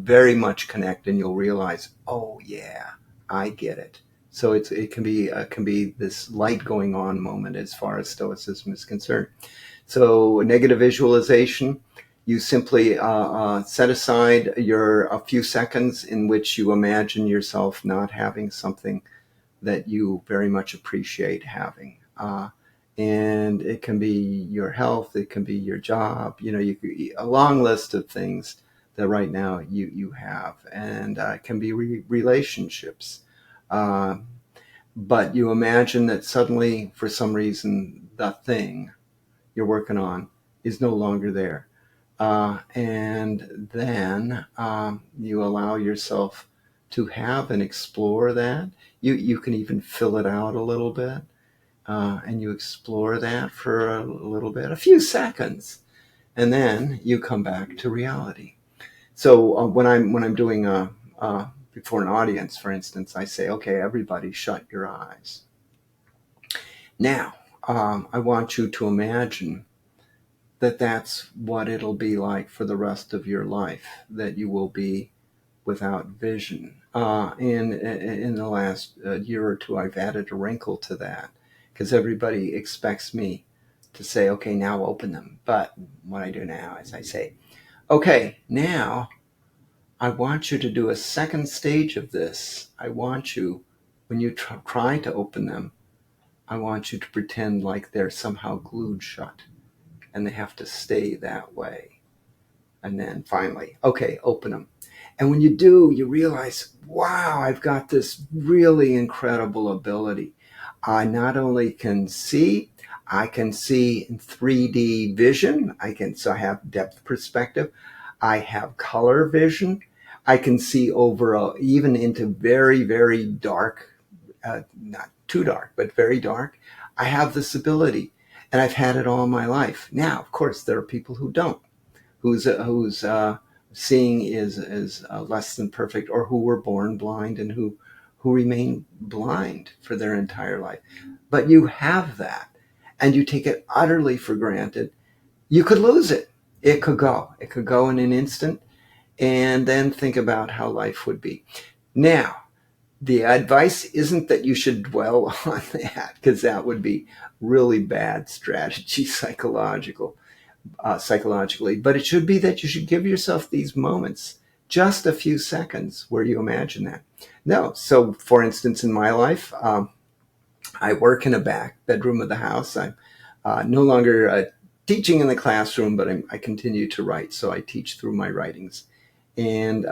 very much connect, and you'll realize, oh yeah, I get it. So it can be this light going on moment as far as Stoicism is concerned. So negative visualization, you simply set aside your a few seconds in which you imagine yourself not having something that you very much appreciate having. And it can be your health, it can be your job, a long list of things that right now you have, and it can be relationships. Uh, but you imagine that suddenly, for some reason, the thing you're working on is no longer there. And then you allow yourself to have and explore that. You can even fill it out a little bit, and you explore that for a little bit, a few seconds, and then you come back to reality. So when I'm doing before an audience, for instance, I say, okay, everybody, shut your eyes. Now, I want you to imagine that that's what it'll be like for the rest of your life, that you will be without vision. In the last year or two, I've added a wrinkle to that, because everybody expects me to say, okay, now open them. But what I do now is I say, okay, now I want you to do a second stage of this. I want you, when you try to open them, I want you to pretend like they're somehow glued shut and they have to stay that way. And then finally, okay, open them. And when you do, you realize, wow, I've got this really incredible ability. I not only can see, I can see in 3D vision. So I have depth perspective. I have color vision. I can see even into very, very dark, not too dark, but very dark. I have this ability, and I've had it all my life. Now, of course, there are people who don't, whose seeing is less than perfect, or who were born blind and who remain blind for their entire life. But you have that, and you take it utterly for granted. You could lose it. It could go. It could go in an instant, and then think about how life would be. Now, the advice isn't that you should dwell on that, because that would be really bad strategy psychologically, but it should be that you should give yourself these moments, just a few seconds, where you imagine that. No, so for instance, in my life, I work in a back bedroom of the house. I'm no longer teaching in the classroom, but I continue to write, so I teach through my writings. And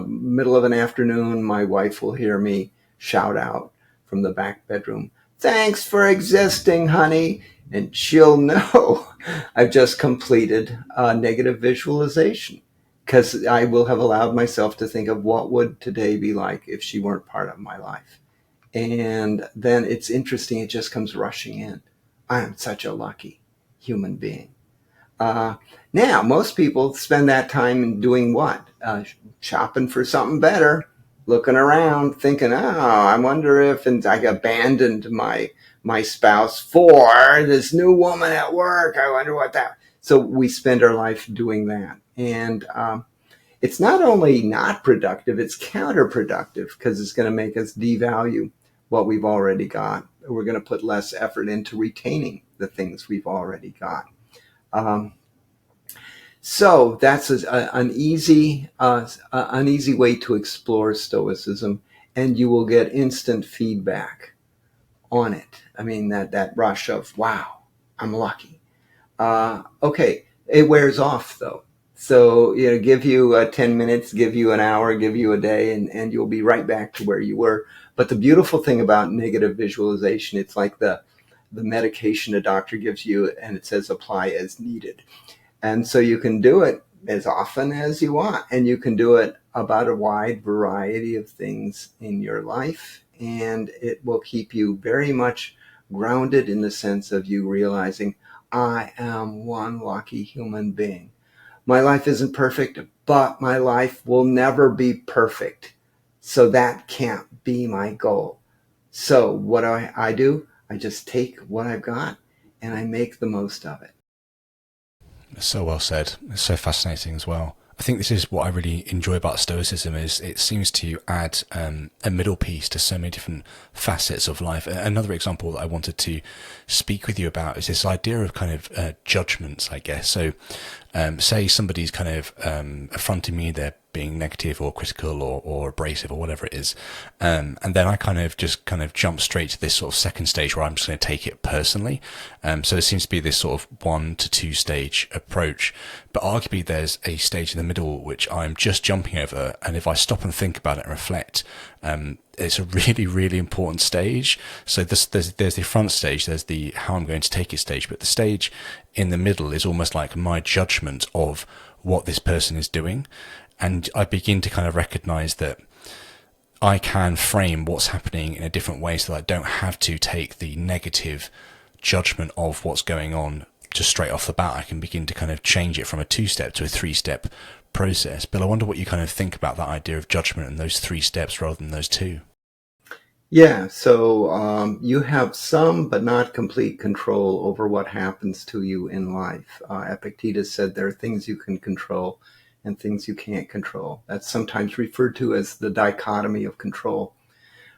middle of an afternoon, my wife will hear me shout out from the back bedroom, "Thanks for existing, honey." And she'll know I've just completed a negative visualization, because I will have allowed myself to think of what would today be like if she weren't part of my life. And then it's interesting, it just comes rushing in. I am such a lucky human being. Uh, Now, most people spend that time doing what? Shopping for something better, looking around, thinking, "Oh, I wonder if," and I abandoned my spouse for this new woman at work. I wonder what that. So we spend our life doing that, and it's not only not productive, it's counterproductive because it's going to make us devalue what we've already got. We're going to put less effort into retaining the things we've already got. So that's an easy way to explore Stoicism, and you will get instant feedback on it. I mean, that rush of, wow, I'm lucky. Okay, it wears off though. So, give you 10 minutes, give you an hour, give you a day, and you'll be right back to where you were. But the beautiful thing about negative visualization, it's like the medication a doctor gives you and it says apply as needed. And so you can do it as often as you want, and you can do it about a wide variety of things in your life, and it will keep you very much grounded in the sense of you realizing, I am one lucky human being. My life isn't perfect, but my life will never be perfect. So that can't be my goal. So what do I do? I just take what I've got and I make the most of it. So well said. It's so fascinating as well. I think this is what I really enjoy about Stoicism is it seems to add a middle piece to so many different facets of life. Another example that I wanted to speak with you about is this idea of kind of judgments, I guess. So say somebody's kind of affronting me, they're being negative or critical or abrasive or whatever it is. And then I kind of jump straight to this sort of second stage where I'm just going to take it personally. So it seems to be this sort of 1 to 2 stage approach, but arguably there's a stage in the middle which I'm just jumping over. And if I stop and think about it and reflect, it's a really, really important stage. So there's the front stage, there's the how I'm going to take it stage, but the stage in the middle is almost like my judgment of what this person is doing. And I begin to kind of recognize that I can frame what's happening in a different way so that I don't have to take the negative judgment of what's going on just straight off the bat. I can begin to kind of change it from a 2-step to a 3-step process. But I wonder what you kind of think about that idea of judgment and those 3 steps rather than those 2. Yeah, so you have some but not complete control over what happens to you in life. Epictetus said there are things you can control and things you can't control. That's sometimes referred to as the dichotomy of control.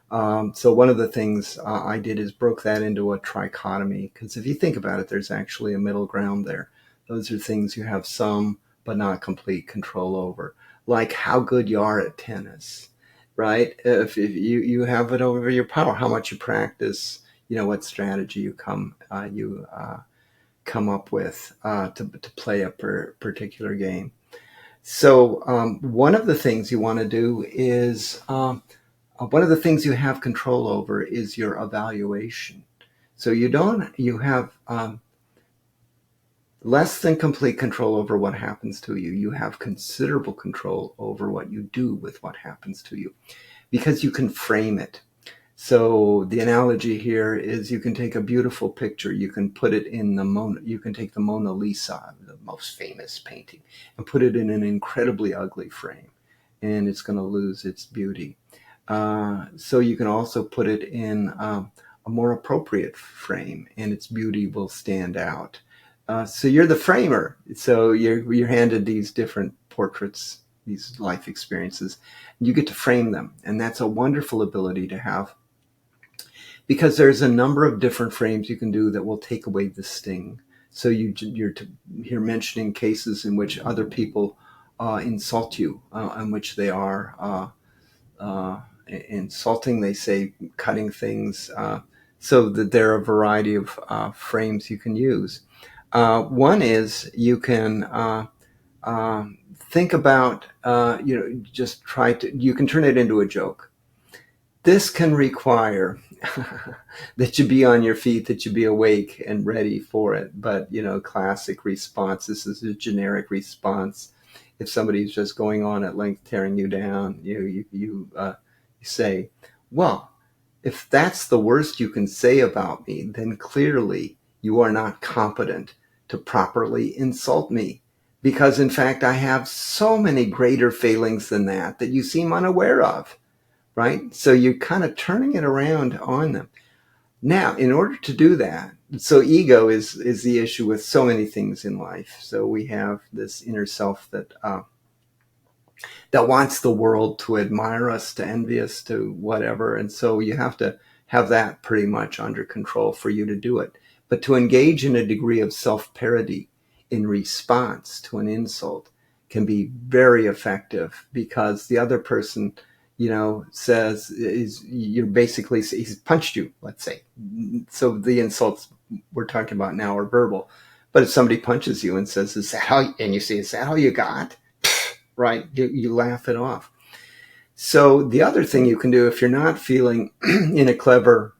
So one of the things I did is broke that into a trichotomy, because if you think about it, there's actually a middle ground there. Those are things you have some but not complete control over, like how good you are at tennis, right? If you have it over your power, how much you practice, what strategy you come up with to play a particular game. So one of the things you want to do is one of the things you have control over is your evaluation. So you have less than complete control over what happens to you. You have considerable control over what you do with what happens to you, because you can frame it. So the analogy here is you can take a beautiful picture, you can put it in you can take the Mona Lisa, the most famous painting, and put it in an incredibly ugly frame, and it's going to lose its beauty. So you can also put it in a more appropriate frame, and its beauty will stand out. So you're the framer. So you're handed these different portraits, these life experiences, and you get to frame them, and that's a wonderful ability to have, because there's a number of different frames you can do that will take away the sting. So you're mentioning cases in which other people insult you, in which they are insulting, they say cutting things, so that there are a variety of frames you can use. One is you can think about, you can turn it into a joke. This can require that you be on your feet, that you be awake and ready for it. But, classic response, this is a generic response. If somebody's just going on at length, tearing you down, you say, well, if that's the worst you can say about me, then clearly you are not competent to properly insult me. Because in fact, I have so many greater failings than that you seem unaware of. Right? So you're kind of turning it around on them. Now, in order to do that, so ego is the issue with so many things in life. So we have this inner self that that wants the world to admire us, to envy us, to whatever. And so you have to have that pretty much under control for you to do it. But to engage in a degree of self-parody in response to an insult can be very effective, because the other person, says you're basically, he's punched you, let's say. So the insults we're talking about now are verbal. But if somebody punches you and says, "Is that how?" and you say, "Is that how you got?" Right? You laugh it off. So the other thing you can do, if you're not feeling in a clever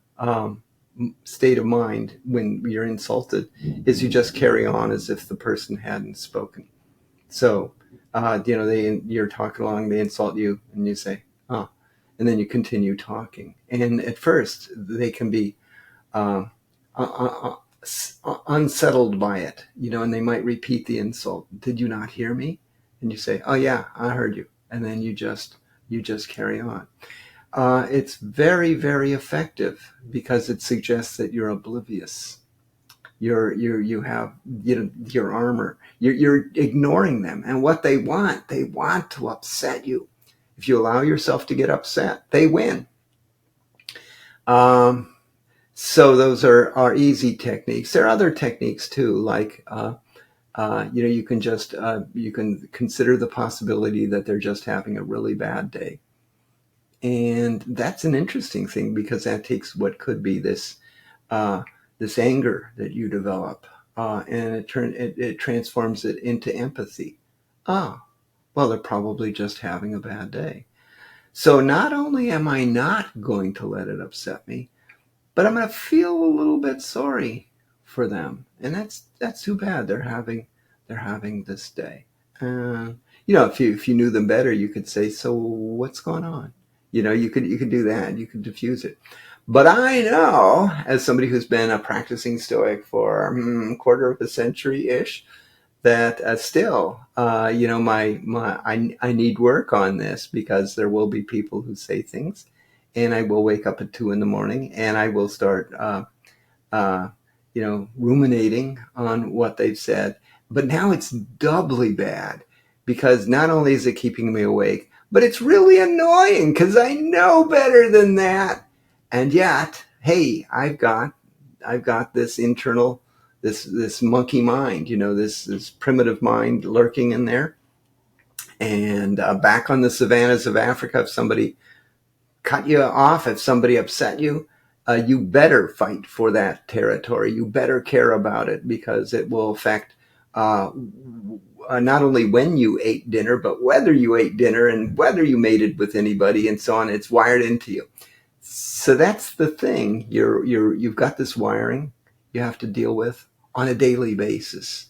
state of mind when you're insulted, is you just carry on as if the person hadn't spoken. So, you're talking along, they insult you, and you say, "Oh," and then you continue talking. And at first, they can be uh, unsettled by it, and they might repeat the insult. "Did you not hear me?" And you say, "Oh yeah, I heard you." And then you just carry on. It's very, very effective because it suggests that you're oblivious. You have your armor. You're ignoring them, and what they want to upset you. If you allow yourself to get upset, they win. So those are easy techniques. There are other techniques too, like you can consider the possibility that they're just having a really bad day. And that's an interesting thing, because that takes what could be this anger that you develop, and it transforms it into empathy. Ah, well, they're probably just having a bad day. So not only am I not going to let it upset me, but I'm going to feel a little bit sorry for them, and that's too bad. They're having this day. If you knew them better, you could say, "So what's going on?" You could do that. You could diffuse it. But I know, as somebody who's been a practicing Stoic for a quarter of a century ish, that still, I need work on this, because there will be people who say things, and I will wake up at 2 a.m. and I will start, ruminating on what they've said. But now it's doubly bad, because not only is it keeping me awake, but it's really annoying because I know better than that. And yet, hey, I've got this internal, this monkey mind, this primitive mind lurking in there. And back on the savannas of Africa, if somebody cut you off, if somebody upset you, you better fight for that territory. You better care about it, because it will affect not only when you ate dinner, but whether you ate dinner and whether you mated with anybody and so on. It's wired into you. So that's the thing. You've got this wiring you have to deal with on a daily basis.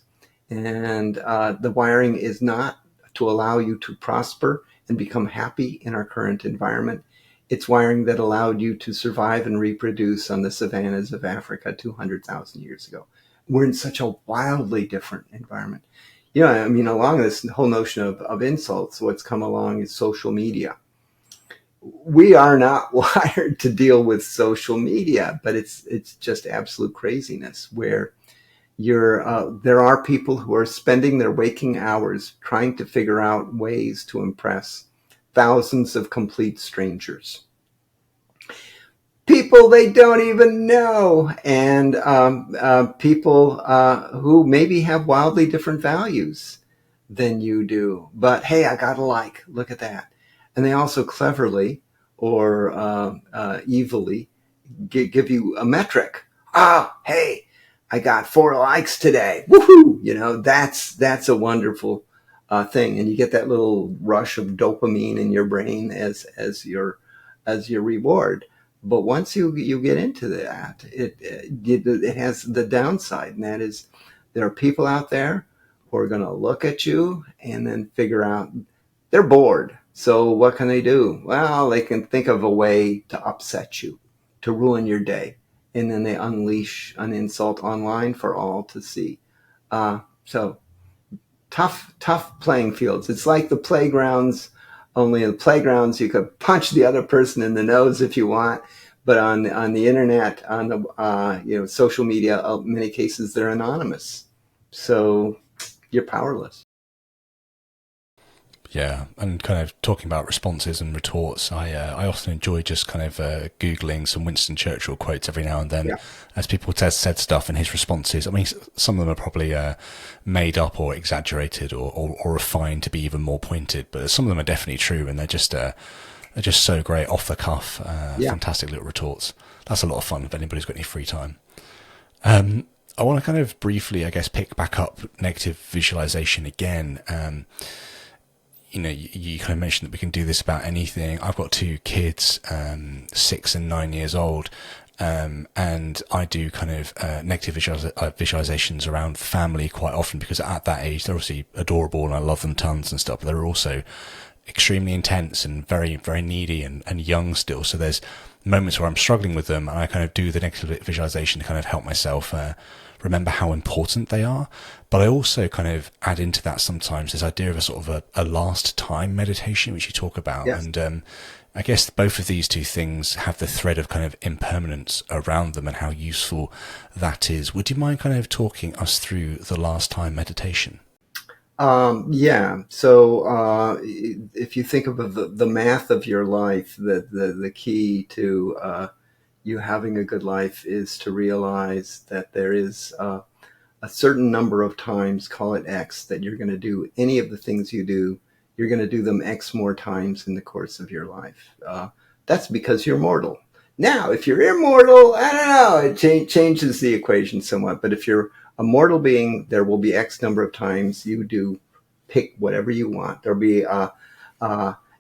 And the wiring is not to allow you to prosper and become happy in our current environment. It's wiring that allowed you to survive and reproduce on the savannas of Africa 200,000 years ago. We're in such a wildly different environment. Along this whole notion of insults, what's come along is social media. We are not wired to deal with social media, but it's just absolute craziness, where there are people who are spending their waking hours trying to figure out ways to impress thousands of complete strangers, people they don't even know, and people who maybe have wildly different values than you do. But hey, I got a like. Look at that. And they also cleverly or evilly give you a metric. Oh, hey, I got 4 likes today. Woohoo! That's a wonderful thing, and you get that little rush of dopamine in your brain as your reward. But once you get into that, it has the downside, and that is there are people out there who are going to look at you and then figure out they're bored. So what can they do? Well, they can think of a way to upset you, to ruin your day, and then they unleash an insult online for all to see. So tough playing fields. It's like the playgrounds, only in the playgrounds you could punch the other person in the nose if you want, but on the internet, on the social media, in many cases they're anonymous, so you're powerless. Yeah, and kind of talking about responses and retorts, I often enjoy just kind of googling some Winston Churchill quotes every now and then, Yeah. as people said stuff and his responses. I mean, some of them are probably made up or exaggerated or refined to be even more pointed, but some of them are definitely true, and they're just so great, off the cuff, Yeah. fantastic little retorts. That's a lot of fun if anybody's got any free time. I want to kind of briefly, I guess, pick back up negative visualization again. You kind of mentioned that we can do this about anything. I've got two kids, 6 and 9 years old, and I do kind of negative visualizations around family quite often, because at that age they're obviously adorable and I love them tons and stuff, but they're also extremely intense and very, very needy and young still. So there's moments where I'm struggling with them, and I kind of do the negative visualization to kind of help myself remember how important they are. But I also kind of add into that sometimes this idea of a sort of a last time meditation, which you talk about. Yes. And I guess both of these two things have the thread of kind of impermanence around them and how useful that is. Would you mind kind of talking us through the last time meditation? Yeah. So if you think of the math of your life, the key to you having a good life is to realize that there is a certain number of times, call it X, that you're going to do any of the things you do. You're going to do them X more times in the course of your life. That's because you're mortal. Now, if you're immortal, I don't know, it changes the equation somewhat. But if you're a mortal being, there will be X number of times you do pick whatever you want. There'll be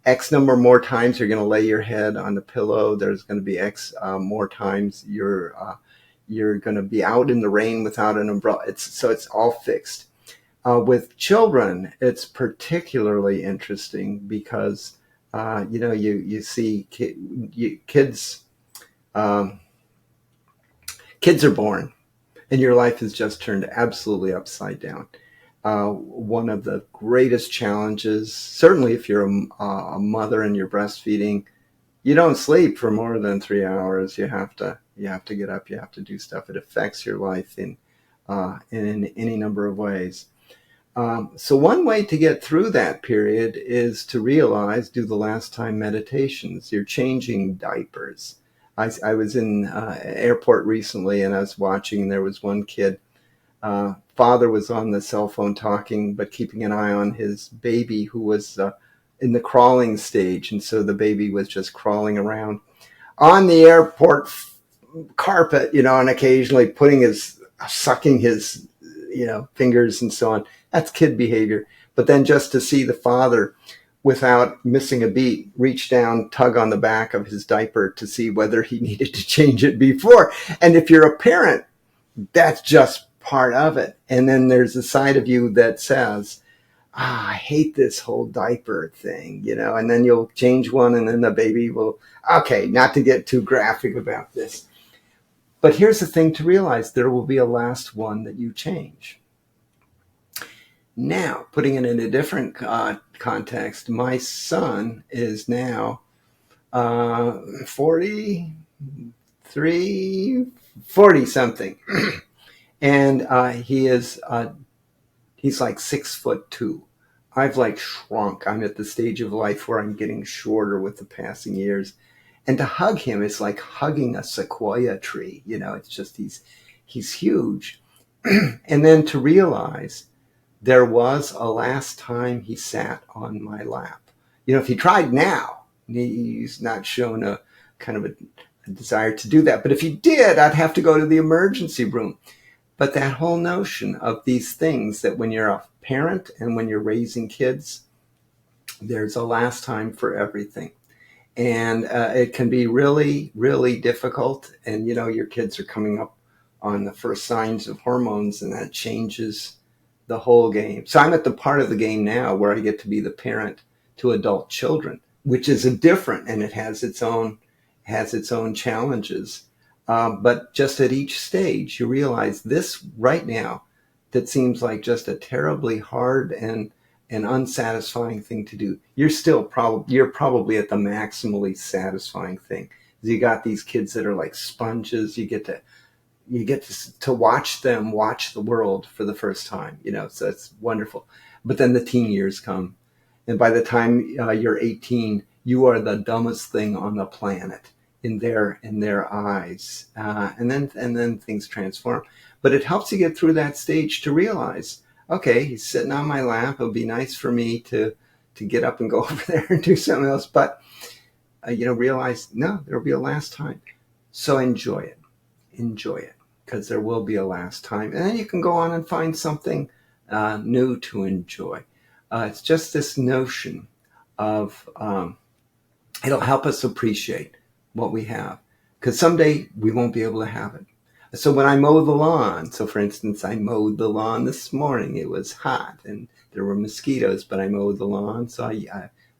X number more times you're going to lay your head on the pillow. There's going to be X more times you're going to be out in the rain without an umbrella. It's all fixed. With children, it's particularly interesting because you see kids. Kids are born, and your life has just turned absolutely upside down. One of the greatest challenges, certainly if you're a mother and you're breastfeeding, you don't sleep for more than 3 hours. You have to get up. You have to do stuff. It affects your life in any number of ways. So one way to get through that period is to realize, do the last time meditations. You're changing diapers. I was in airport recently, and I was watching, and there was one kid. Father was on the cell phone talking, but keeping an eye on his baby who was in the crawling stage. And so the baby was just crawling around on the airport carpet, and occasionally sucking his, fingers and so on. That's kid behavior. But then just to see the father, without missing a beat, reach down, tug on the back of his diaper to see whether he needed to change it before. And if you're a parent, that's just part of it. And then there's a side of you that says, I hate this whole diaper thing, and then you'll change one, and then the baby will, okay, not to get too graphic about this. But here's the thing to realize, there will be a last one that you change. Now, putting it in a different context, my son is now 43, 40 something. And he's like 6'2". I've like shrunk. I'm at the stage of life where I'm getting shorter with the passing years. And to hug him is like hugging a sequoia tree. It's just he's huge. And then to realize there was a last time he sat on my lap. If he tried now, he's not shown a kind of a desire to do that. But if he did, I'd have to go to the emergency room. But that whole notion of these things, that when you're a parent and when you're raising kids, there's a last time for everything. And it can be really, really difficult. And, your kids are coming up on the first signs of hormones, and that changes the whole game. So I'm at the part of the game now where I get to be the parent to adult children, which is different, and it has its own challenges. But just at each stage, you realize this right now that seems like just a terribly hard and unsatisfying thing to do. You're probably at the maximally satisfying thing. You got these kids that are like sponges. You get to watch them watch the world for the first time. So it's wonderful. But then the teen years come, And by the time you're 18, you are the dumbest thing on the planet in their eyes. And then things transform. But it helps you get through that stage to realize, okay, he's sitting on my lap. It'll be nice for me to get up and go over there and do something else. But realize, no, there'll be a last time. So enjoy it, because there will be a last time. And then you can go on and find something new to enjoy. It's just this notion of it'll help us appreciate what we have, because someday we won't be able to have it. So when I mow the lawn, so for instance, I mowed the lawn this morning. It was hot and there were mosquitoes, but I mowed the lawn. So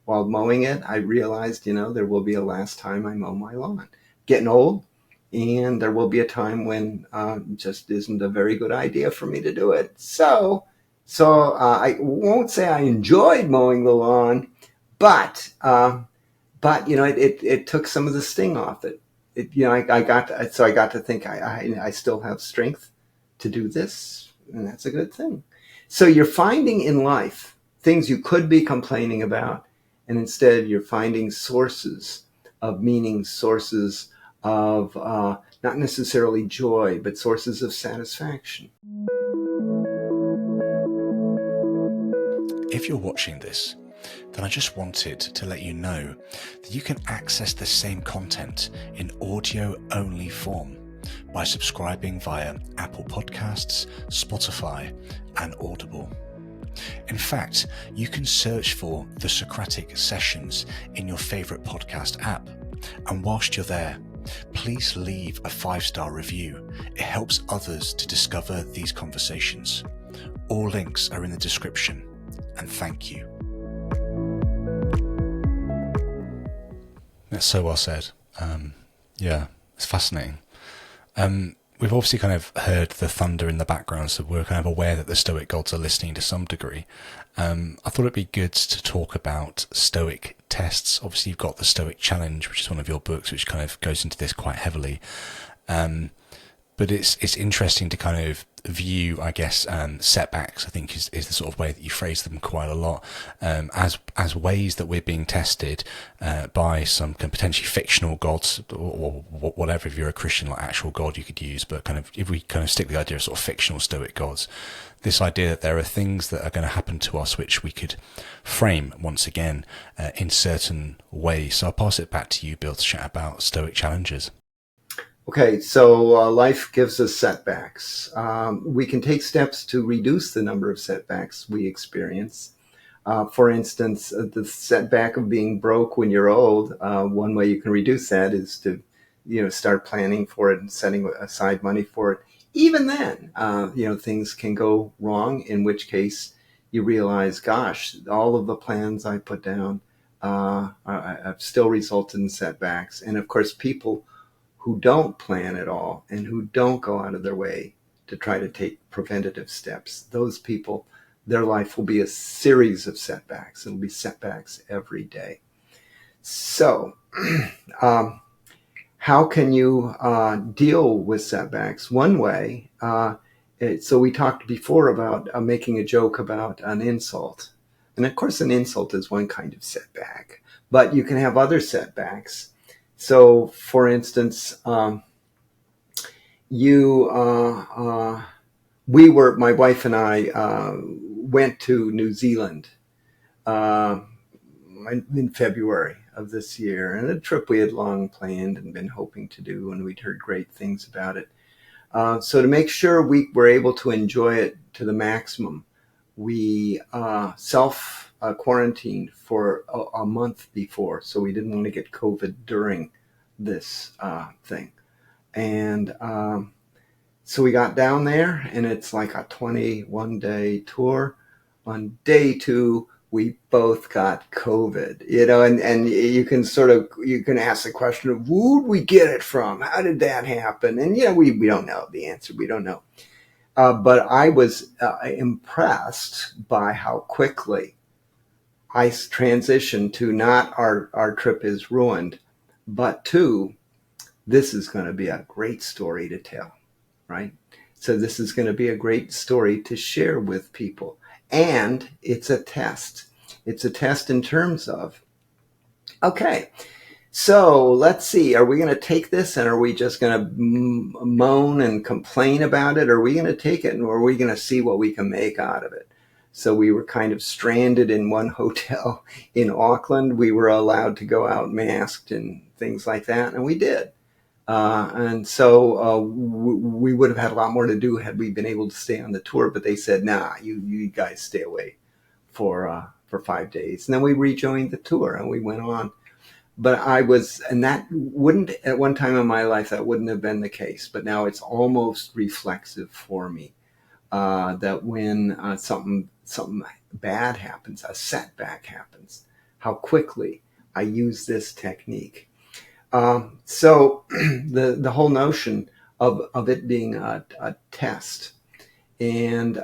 while mowing it, I realized, there will be a last time I mow my lawn. Getting old, and there will be a time when it just isn't a very good idea for me to do it. So I won't say I enjoyed mowing the lawn, but it took some of the sting off it. I got to think I still have strength to do this, and that's a good thing. So you're finding in life things you could be complaining about, and instead you're finding sources of meaning, sources of not necessarily joy, but sources of satisfaction. If you're watching this, then I just wanted to let you know that you can access the same content in audio-only form by subscribing via Apple Podcasts, Spotify, and Audible. In fact, you can search for the Socratic Sessions in your favourite podcast app, and whilst you're there, please leave a 5-star review. It helps others to discover these conversations. All links are in the description, and thank you. That's so well said. Yeah, it's fascinating. We've obviously kind of heard the thunder in the background, so we're kind of aware that the Stoic gods are listening to some degree. I thought it'd be good to talk about Stoic tests. Obviously, you've got the Stoic Challenge, which is one of your books, which kind of goes into this quite heavily. But it's interesting to kind of view, I guess, setbacks, I think is the sort of way that you phrase them quite a lot, as ways that we're being tested by some kind of potentially fictional gods, or whatever. If you're a Christian, like actual god you could use, but kind of if we kind of stick with the idea of sort of fictional Stoic gods, this idea that there are things that are going to happen to us which we could frame once again in certain ways. So I'll pass it back to you, Bill, to chat about Stoic challenges. Okay, so life gives us setbacks. We can take steps to reduce the number of setbacks we experience. For instance, the setback of being broke when you're old, one way you can reduce that is to, start planning for it and setting aside money for it. Even then, things can go wrong, in which case you realize, gosh, all of the plans I put down have still resulted in setbacks. And of course, people who don't plan at all and who don't go out of their way to try to take preventative steps, those people, their life will be a series of setbacks. It'll be setbacks every day. So how can you deal with setbacks? One way, so we talked before about making a joke about an insult. And of course, an insult is one kind of setback, but you can have other setbacks. So, for instance, my wife and I went to New Zealand in February of this year, and a trip we had long planned and been hoping to do, and we'd heard great things about it. So to make sure we were able to enjoy it to the maximum, we self-quarantined for a month before, so we didn't want to get COVID during this thing. And so we got down there, and it's like a 21-day tour. On day 2, we both got COVID, and you can ask the question of, who'd we get it from? How did that happen? And, we don't know the answer. We don't know. But I was impressed by how quickly I transitioned to not our trip is ruined, but to this is going to be a great story to tell, right? So this is going to be a great story to share with people. And it's a test. It's a test in terms of, okay, so let's see, are we going to take this and are we just going to moan and complain about it? Or are we going to take it and are we going to see what we can make out of it? So we were kind of stranded in one hotel in Auckland. We were allowed to go out masked and things like that, and we did. And so we would have had a lot more to do had we been able to stay on the tour, but they said, nah, you guys stay away for 5 days. And then we rejoined the tour and we went on. But and that wouldn't, at one time in my life, that wouldn't have been the case. But now it's almost reflexive for me that when something bad happens, a setback happens, how quickly I use this technique. So the whole notion of it being a test. And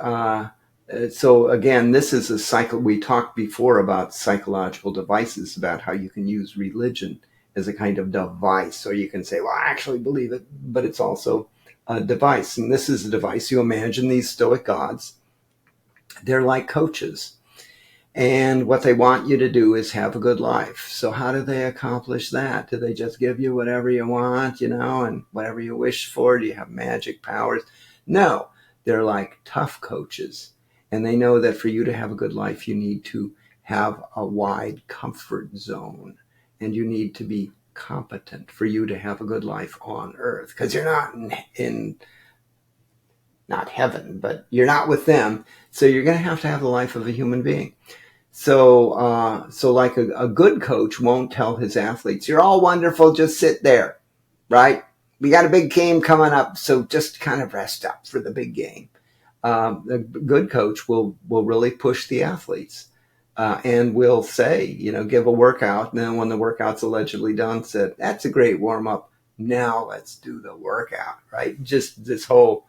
so again, this is a cycle. We talked before about psychological devices, about how you can use religion as a kind of device. So you can say, well, I actually believe it, but it's also a device. And this is a device. You imagine these Stoic gods. They're like coaches. And what they want you to do is have a good life. So how do they accomplish that? Do they just give you whatever you want, and whatever you wish for? Do you have magic powers? No, they're like tough coaches. And they know that for you to have a good life, you need to have a wide comfort zone. And you need to be competent for you to have a good life on earth. Because you're not not heaven, but you're not with them. So you're going to have the life of a human being. So like a good coach won't tell his athletes, you're all wonderful, just sit there, right? We got a big game coming up, so just kind of rest up for the big game. The good coach will really push the athletes and will say, give a workout. And then when the workout's allegedly done, said, that's a great warm up. Now let's do the workout, right? Just this whole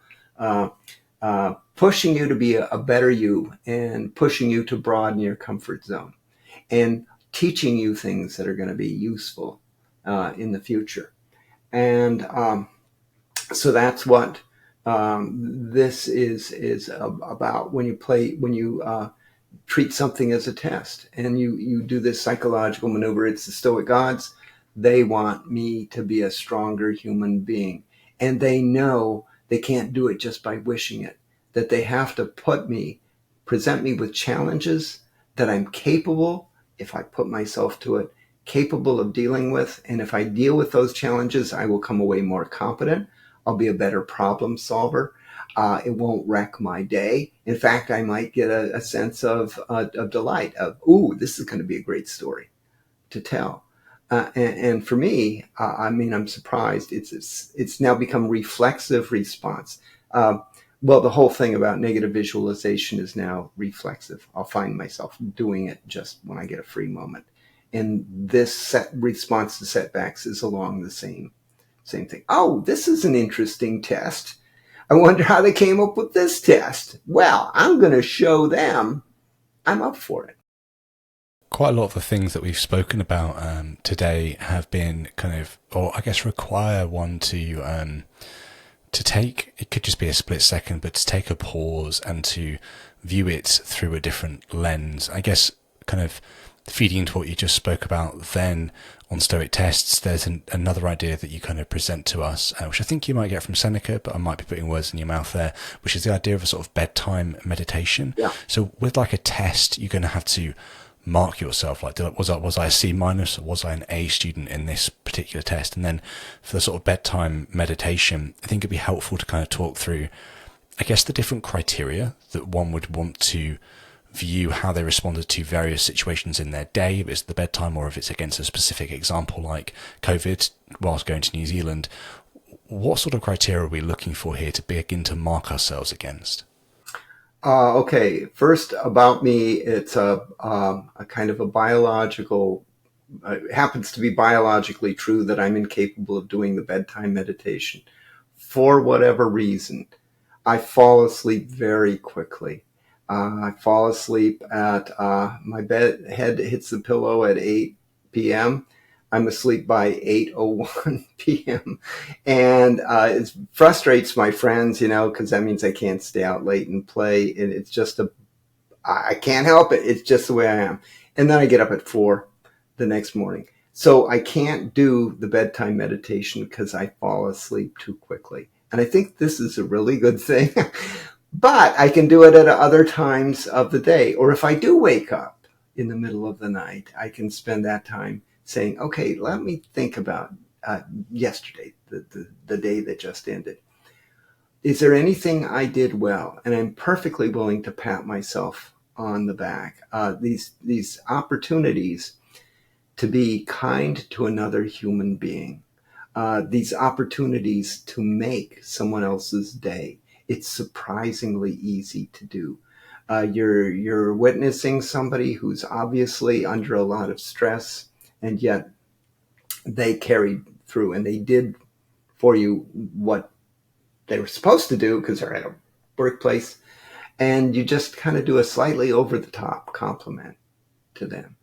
pushing you to be a better you and pushing you to broaden your comfort zone and teaching you things that are going to be useful in the future. And so that's what this is about when you treat something as a test and you do this psychological maneuver. It's the Stoic gods. They want me to be a stronger human being. And they know they can't do it just by wishing it, that they have to present me with challenges that I'm capable, if I put myself to it, capable of dealing with. And if I deal with those challenges, I will come away more competent. I'll be a better problem solver. It won't wreck my day. In fact, I might get a sense of delight of, ooh, this is going to be a great story to tell. And for me, I'm surprised. It's now become reflexive response. Well, the whole thing about negative visualization is now reflexive. I'll find myself doing it just when I get a free moment. And this response to setbacks is along the same thing. Oh, this is an interesting test. I wonder how they came up with this test. Well, I'm going to show them. I'm up for it. Quite a lot of the things that we've spoken about today have been require one to take, it could just be a split second, but to take a pause and to view it through a different lens. I guess kind of feeding into what you just spoke about then on Stoic tests, there's another idea that you kind of present to us, which I think you might get from Seneca, but I might be putting words in your mouth there, which is the idea of a sort of bedtime meditation. Yeah. So with like a test, you're going to have to mark yourself, like was I a C minus or was I an A student in this particular test? And then for the sort of bedtime meditation, I think it'd be helpful to kind of talk through, I guess, the different criteria that one would want to view how they responded to various situations in their day, if it's the bedtime or if it's against a specific example like COVID whilst going to New Zealand. What sort of criteria are we looking for here to begin to mark ourselves against? Okay, first about me, it's a kind of a biological, it happens to be biologically true that I'm incapable of doing the bedtime meditation. For whatever reason, I fall asleep very quickly. I fall asleep at my head hits the pillow at 8 p.m. I'm asleep by 8:01 p.m. And it frustrates my friends, because that means I can't stay out late and play. And it's just I can't help it. It's just the way I am. And then I get up at 4 the next morning. So I can't do the bedtime meditation because I fall asleep too quickly. And I think this is a really good thing. But I can do it at other times of the day. Or if I do wake up in the middle of the night, I can spend that time saying, okay, let me think about yesterday, the day that just ended. Is there anything I did well? And I'm perfectly willing to pat myself on the back. These opportunities to be kind to another human being, these opportunities to make someone else's day. It's surprisingly easy to do. You're witnessing somebody who's obviously under a lot of stress, and yet they carried through and they did for you what they were supposed to do because they're at a workplace, and you just kind of do a slightly over the top compliment to them.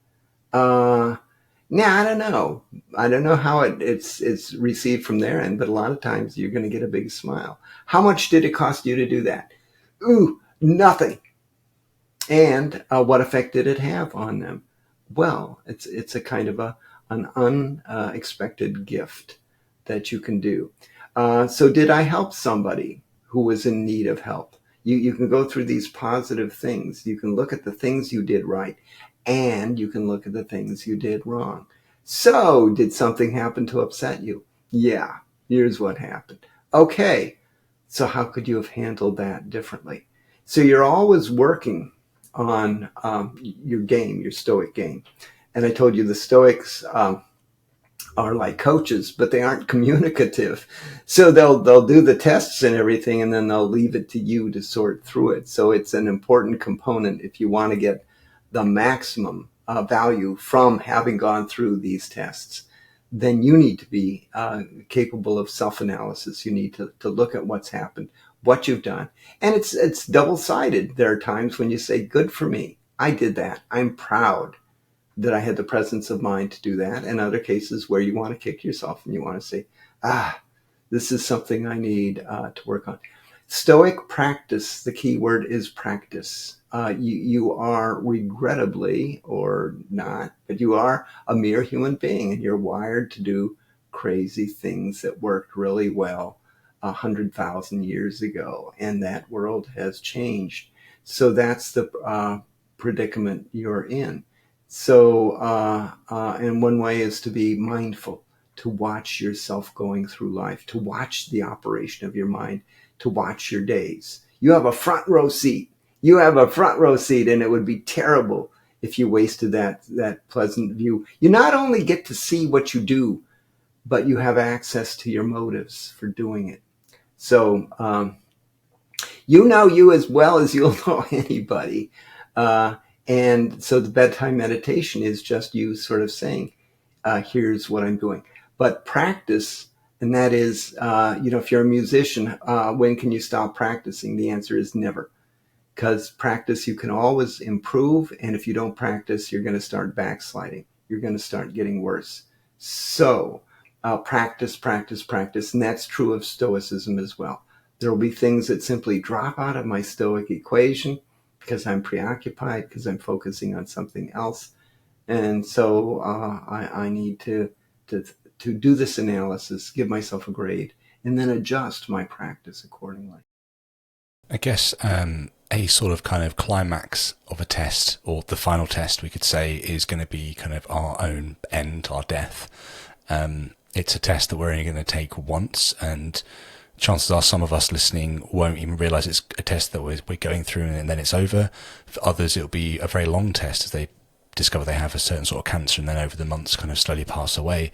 Now, I don't know. I don't know how it's received from their end, but a lot of times you're going to get a big smile. How much did it cost you to do that? Ooh, nothing. And what effect did it have on them? Well, it's a kind of an unexpected gift that you can do. So did I help somebody who was in need of help? You can go through these positive things. You can look at the things you did right, and you can look at the things you did wrong. So did something happen to upset you? Yeah, here's what happened. Okay, so how could you have handled that differently? So you're always working on your game, your Stoic game. And I told you the Stoics are like coaches, but they aren't communicative. So they'll do the tests and everything, and then they'll leave it to you to sort through it. So it's an important component if you want to get the maximum value from having gone through these tests. Then you need to be capable of self-analysis. You need to look at what's happened, what you've done. And it's double-sided. There are times when you say, good for me. I did that. I'm proud that I had the presence of mind to do that. And other cases where you want to kick yourself and you want to say, this is something I need to work on. Stoic practice, the key word is practice. You are regrettably, or not, but you are a mere human being, and you're wired to do crazy things that worked really well 100,000 years ago, and that world has changed. So that's the predicament you're in. So, and one way is to be mindful, to watch yourself going through life, to watch the operation of your mind, to watch your days. You have a front row seat. You have a front row seat, and it would be terrible if you wasted that pleasant view. You not only get to see what you do, but you have access to your motives for doing it. So, you know you as well as you'll know anybody. And so the bedtime meditation is just you sort of saying, here's what I'm doing. But practice, and that is, if you're a musician, when can you stop practicing? The answer is never. Because practice, you can always improve. And if you don't practice, you're going to start backsliding. You're going to start getting worse. So practice, practice, practice. And that's true of Stoicism as well. There will be things that simply drop out of my Stoic equation because I'm preoccupied, because I'm focusing on something else. And so I need to do this analysis, give myself a grade, and then adjust my practice accordingly. I guess a sort of kind of climax of a test, or the final test, we could say, is going to be kind of our own end, our death. It's a test that we're only going to take once, and chances are some of us listening won't even realize it's a test that we're going through and then it's over. For others, it'll be a very long test as they discover they have a certain sort of cancer, and then over the months kind of slowly pass away.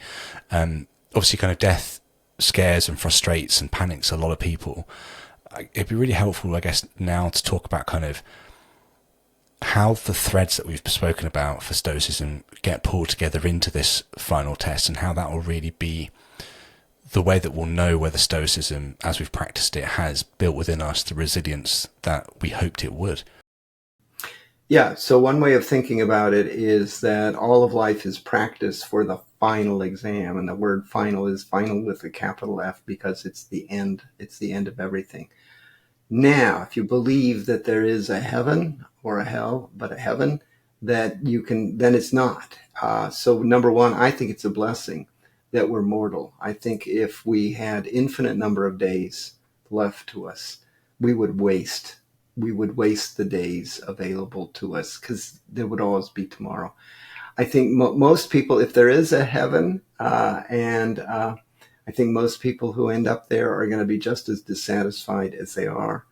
Obviously, kind of death scares and frustrates and panics a lot of people. It'd be really helpful, I guess, now to talk about kind of how the threads that we've spoken about for Stoicism get pulled together into this final test, and how that will really be the way that we'll know whether Stoicism, as we've practiced it, has built within us the resilience that we hoped it would. Yeah, so one way of thinking about it is that all of life is practice for the final exam, and the word final is final with a capital F because it's the end of everything. Now, if you believe that there is a heaven or a hell, but a heaven, that you can, then it's not. So number one, I think it's a blessing that we're mortal. I think if we had infinite number of days left to us, we would waste the days available to us, because there would always be tomorrow. I think most people, if there is a heaven, I think most people who end up there are going to be just as dissatisfied as they are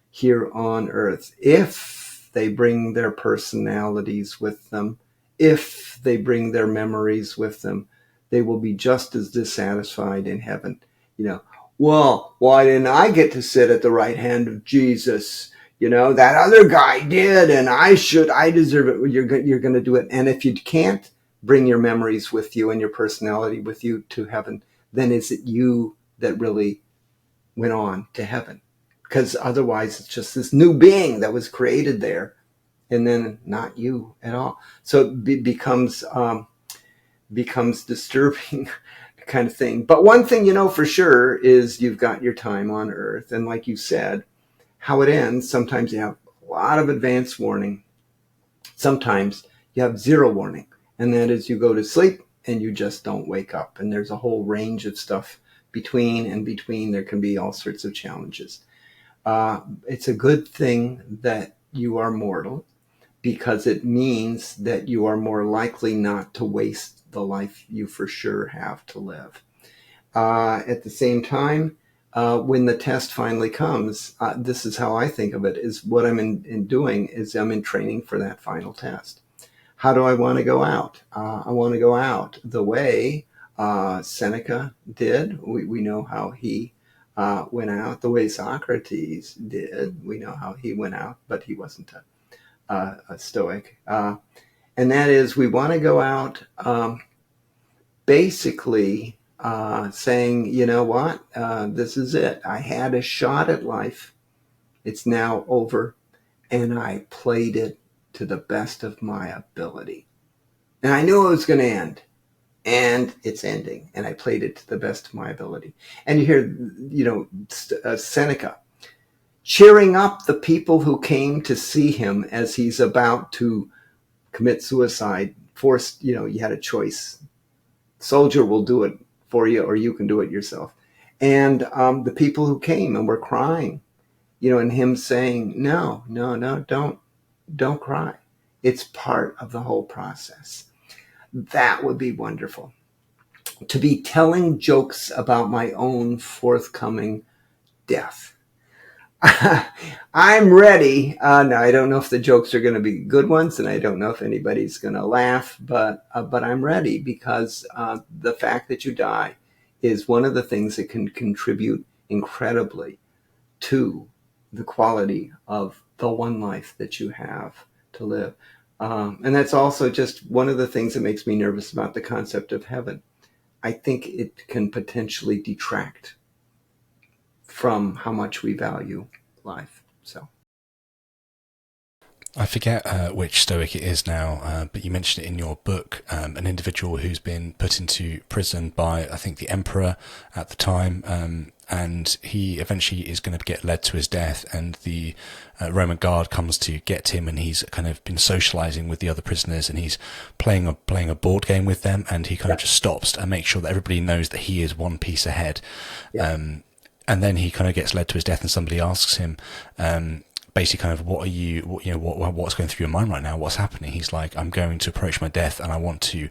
here on earth, if they bring their personalities with them, if they bring their memories with them. They will be just as dissatisfied in heaven. Well, why didn't I get to sit at the right hand of Jesus? That other guy did, and I deserve it. You're going to do it. And if you can't bring your memories with you and your personality with you to heaven, then is it you that really went on to heaven? Because otherwise it's just this new being that was created there, and then not you at all. So it becomes disturbing kind of thing. But one thing for sure is you've got your time on earth, and like you said, how it ends, sometimes you have a lot of advance warning. Sometimes you have zero warning, and that is you go to sleep and you just don't wake up. And there's a whole range of stuff between there can be all sorts of challenges. It's a good thing that you are mortal, because it means that you are more likely not to waste the life you for sure have to live. At the same time, when the test finally comes, this is how I think of it, is what I'm in doing is I'm in training for that final test. How do I want to go out? I want to go out the way Seneca did. We know how he went out. The way Socrates did. We know how he went out, but he wasn't a Stoic. And that is, we want to go out basically saying, you know what, this is it. I had a shot at life. It's now over. And I played it to the best of my ability. And I knew it was going to end. And it's ending. And I played it to the best of my ability. And you hear, Seneca cheering up the people who came to see him as he's about to commit suicide. Forced, you had a choice. Soldier will do it for you, or you can do it yourself. And the people who came and were crying, and him saying, no, don't cry. It's part of the whole process. That would be wonderful. To be telling jokes about my own forthcoming death. I'm ready. Now, I don't know if the jokes are going to be good ones, and I don't know if anybody's going to laugh, but I'm ready, because the fact that you die is one of the things that can contribute incredibly to the quality of the one life that you have to live. And that's also just one of the things that makes me nervous about the concept of heaven. I think it can potentially detract from how much we value life. So I forget which Stoic it is now, but you mentioned it in your book, an individual who's been put into prison by, I think, the emperor at the time, and he eventually is going to get led to his death, and the Roman guard comes to get him, and he's kind of been socializing with the other prisoners, and he's playing a board game with them, and he kind of just stops and makes sure that everybody knows that he is one piece ahead. And then he kind of gets led to his death, and somebody asks him, basically kind of, what's going through your mind right now? What's happening? He's like, I'm going to approach my death, and I want to,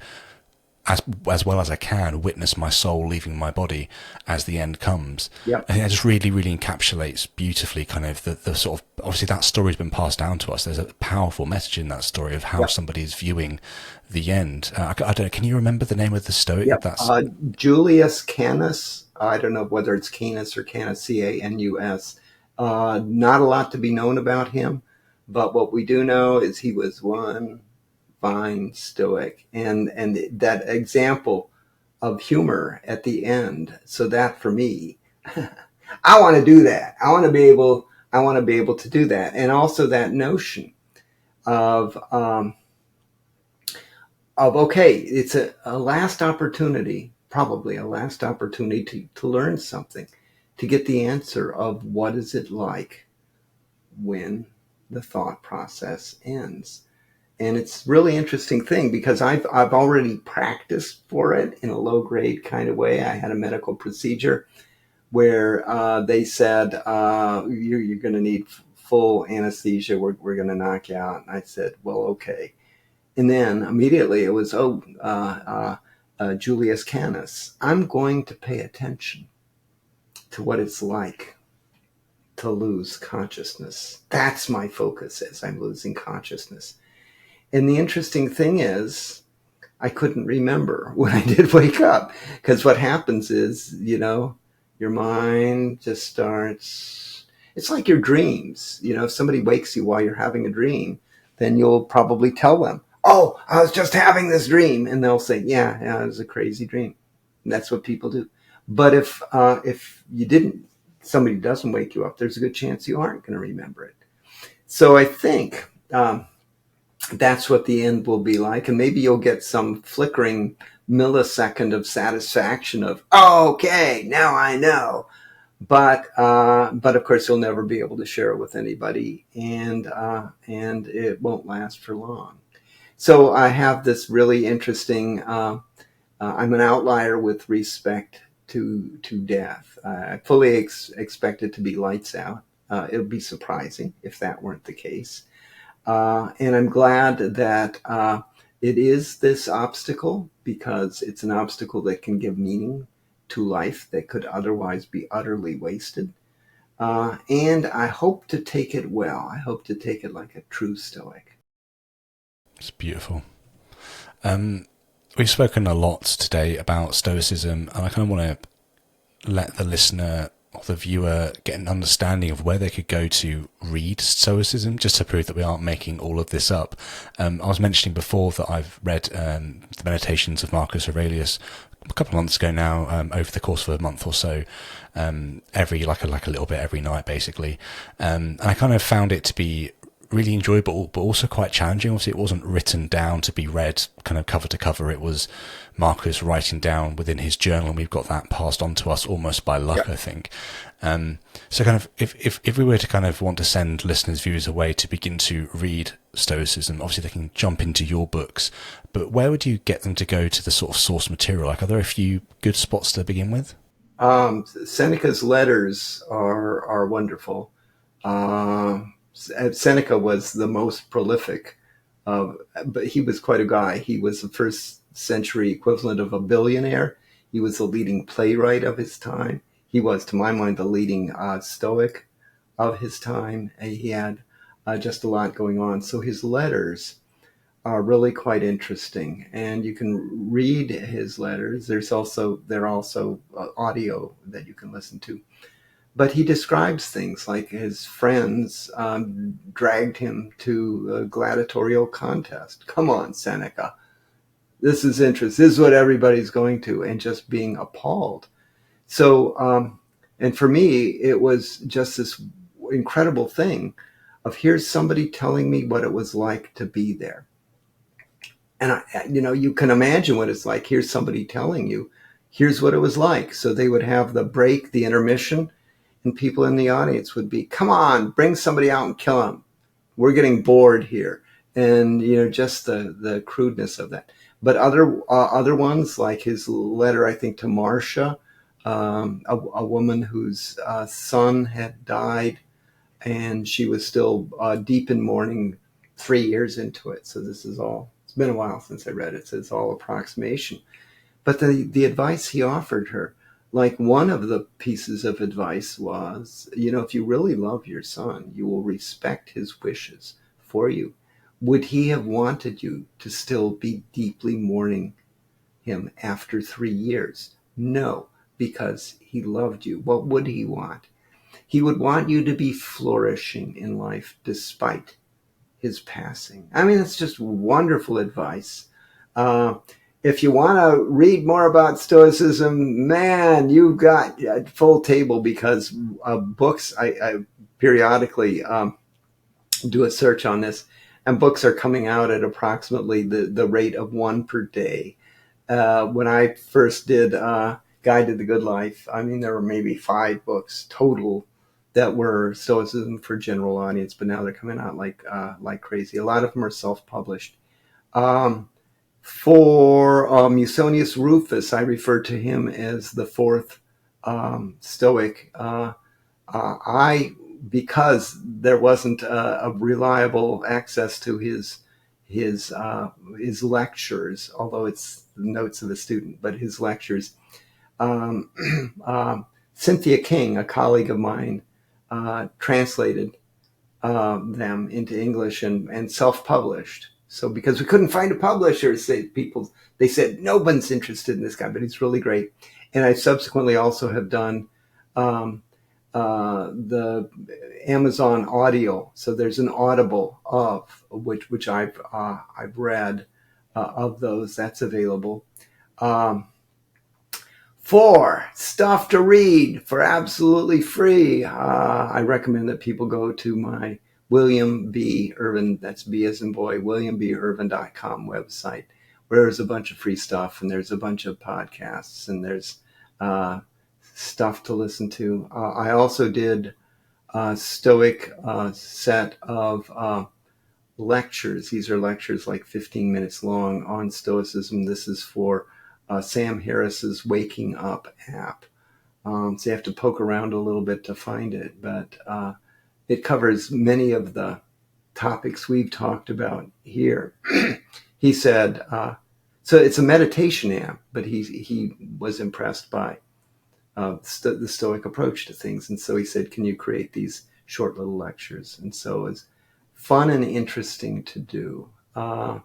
as well as I can, witness my soul leaving my body as the end comes. I think that just really, really encapsulates beautifully kind of the sort of, obviously that story's been passed down to us. There's a powerful message in that story of how somebody is viewing the end. I don't know, can you remember the name of the Stoic? That's Julius Canus. I don't know whether it's Canus or Canus, Canus. Not a lot to be known about him, but what we do know is he was one fine Stoic, and that example of humor at the end. So that for me, I want to do that. I want to be able to do that, and also that notion of okay, it's a last opportunity, probably a last opportunity to learn something, to get the answer of what is it like when the thought process ends. And it's a really interesting thing because I've already practiced for it in a low grade kind of way. I had a medical procedure where they said, you're going to need full anesthesia. We're going to knock you out. And I said, well, okay. And then immediately it was, Julius Canis. I'm going to pay attention to what it's like to lose consciousness. That's my focus as I'm losing consciousness. And the interesting thing is, I couldn't remember when I did wake up, because what happens is, your mind just starts, it's like your dreams. If somebody wakes you while you're having a dream, then you'll probably tell them, oh, I was just having this dream. And they'll say, yeah, it was a crazy dream. And that's what people do. But if you didn't, somebody doesn't wake you up, there's a good chance you aren't going to remember it. So I think, that's what the end will be like. And maybe you'll get some flickering millisecond of satisfaction of, oh, okay, now I know. But of course you'll never be able to share it with anybody, and it won't last for long. So I have this really interesting, I'm an outlier with respect to death. I fully expect it to be lights out. It would be surprising if that weren't the case. And I'm glad that it is this obstacle, because it's an obstacle that can give meaning to life that could otherwise be utterly wasted. And I hope to take it well. I hope to take it like a true Stoic. It's beautiful. We've spoken a lot today about Stoicism, and I kind of want to let the listener or the viewer get an understanding of where they could go to read Stoicism, just to prove that we aren't making all of this up. I was mentioning before that I've read the Meditations of Marcus Aurelius a couple of months ago now, over the course of a month or so, every like a little bit every night, basically. And I kind of found it to be really enjoyable, but also quite challenging. Obviously, it wasn't written down to be read kind of cover to cover. It was Marcus writing down within his journal, and we've got that passed on to us almost by luck, I think. So kind of if we were to kind of want to send listeners, viewers away to begin to read Stoicism, obviously they can jump into your books, but where would you get them to go to the sort of source material? Like, are there a few good spots to begin with? Seneca's letters are wonderful. Seneca was the most prolific, but he was quite a guy. He was the first century equivalent of a billionaire. He was the leading playwright of his time. He was, to my mind, the leading Stoic of his time. He had just a lot going on. So his letters are really quite interesting, and you can read his letters. They're also audio that you can listen to. But he describes things like his friends dragged him to a gladiatorial contest. Come on, Seneca. This is interesting. This is what everybody's going to, and just being appalled. So, and for me, it was just this incredible thing of, here's somebody telling me what it was like to be there. And, you can imagine what it's like. Here's somebody telling you, here's what it was like. So they would have the break, the intermission, and people in the audience would be, come on, bring somebody out and kill him. We're getting bored here. And, just the crudeness of that. But other ones, like his letter, I think, to Marcia, a woman whose son had died, and she was still deep in mourning 3 years into it. So this is all, it's been a while since I read it, so it's all approximation. But the advice he offered her, like one of the pieces of advice was, if you really love your son, you will respect his wishes for you. Would he have wanted you to still be deeply mourning him after 3 years? No, because he loved you. What would he want? He would want you to be flourishing in life despite his passing. I mean, it's just wonderful advice. If you want to read more about Stoicism, man, you've got a full table, because books, I periodically do a search on this, and books are coming out at approximately the rate of one per day. When I first did Guide to the Good Life, I mean, there were maybe 5 books total that were Stoicism for general audience, but now they're coming out like crazy. A lot of them are self-published. For Musonius Rufus, I refer to him as the fourth Stoic. Because there wasn't a reliable access to his lectures, although it's the notes of a student, but his lectures. Cynthia King, a colleague of mine, translated them into English and self-published. So because we couldn't find a publisher, they said no one's interested in this guy, but he's really great. And I subsequently also have done the Amazon Audio. So there's an Audible of which I've read of those. That's available. For stuff to read for absolutely free, I recommend that people go to my William B. Irvine, that's B as in boy, williambirvine.com website, where there's a bunch of free stuff, and there's a bunch of podcasts, and there's stuff to listen to. I also did a Stoic set of lectures. These are lectures like 15 minutes long on Stoicism. This is for Sam Harris's Waking Up app. So you have to poke around a little bit to find it, but it covers many of the topics we've talked about here. He said, so it's a meditation app, but he was impressed by the Stoic approach to things. And so he said, can you create these short little lectures? And so it's fun and interesting to do. But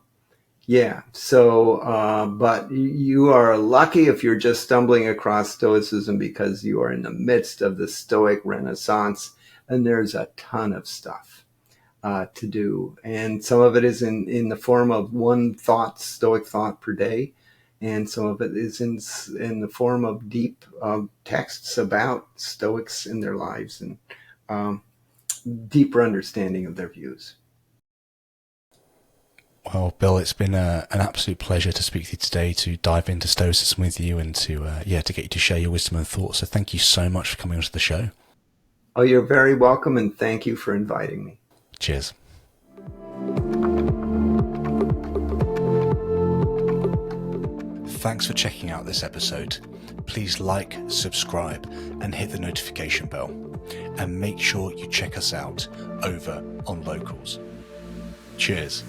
you are lucky if you're just stumbling across Stoicism, because you are in the midst of the Stoic Renaissance, and there's a ton of stuff to do. And some of it is in the form of one Stoic thought per day, and some of it is in the form of deep texts about Stoics in their lives and deeper understanding of their views. Well, Bill, it's been an absolute pleasure to speak to you today, to dive into Stoicism with you, and to get you to share your wisdom and thoughts. So thank you so much for coming onto the show. Oh, you're very welcome, and thank you for inviting me. Cheers. Thanks for checking out this episode. Please like, subscribe, and hit the notification bell. And make sure you check us out over on Locals. Cheers.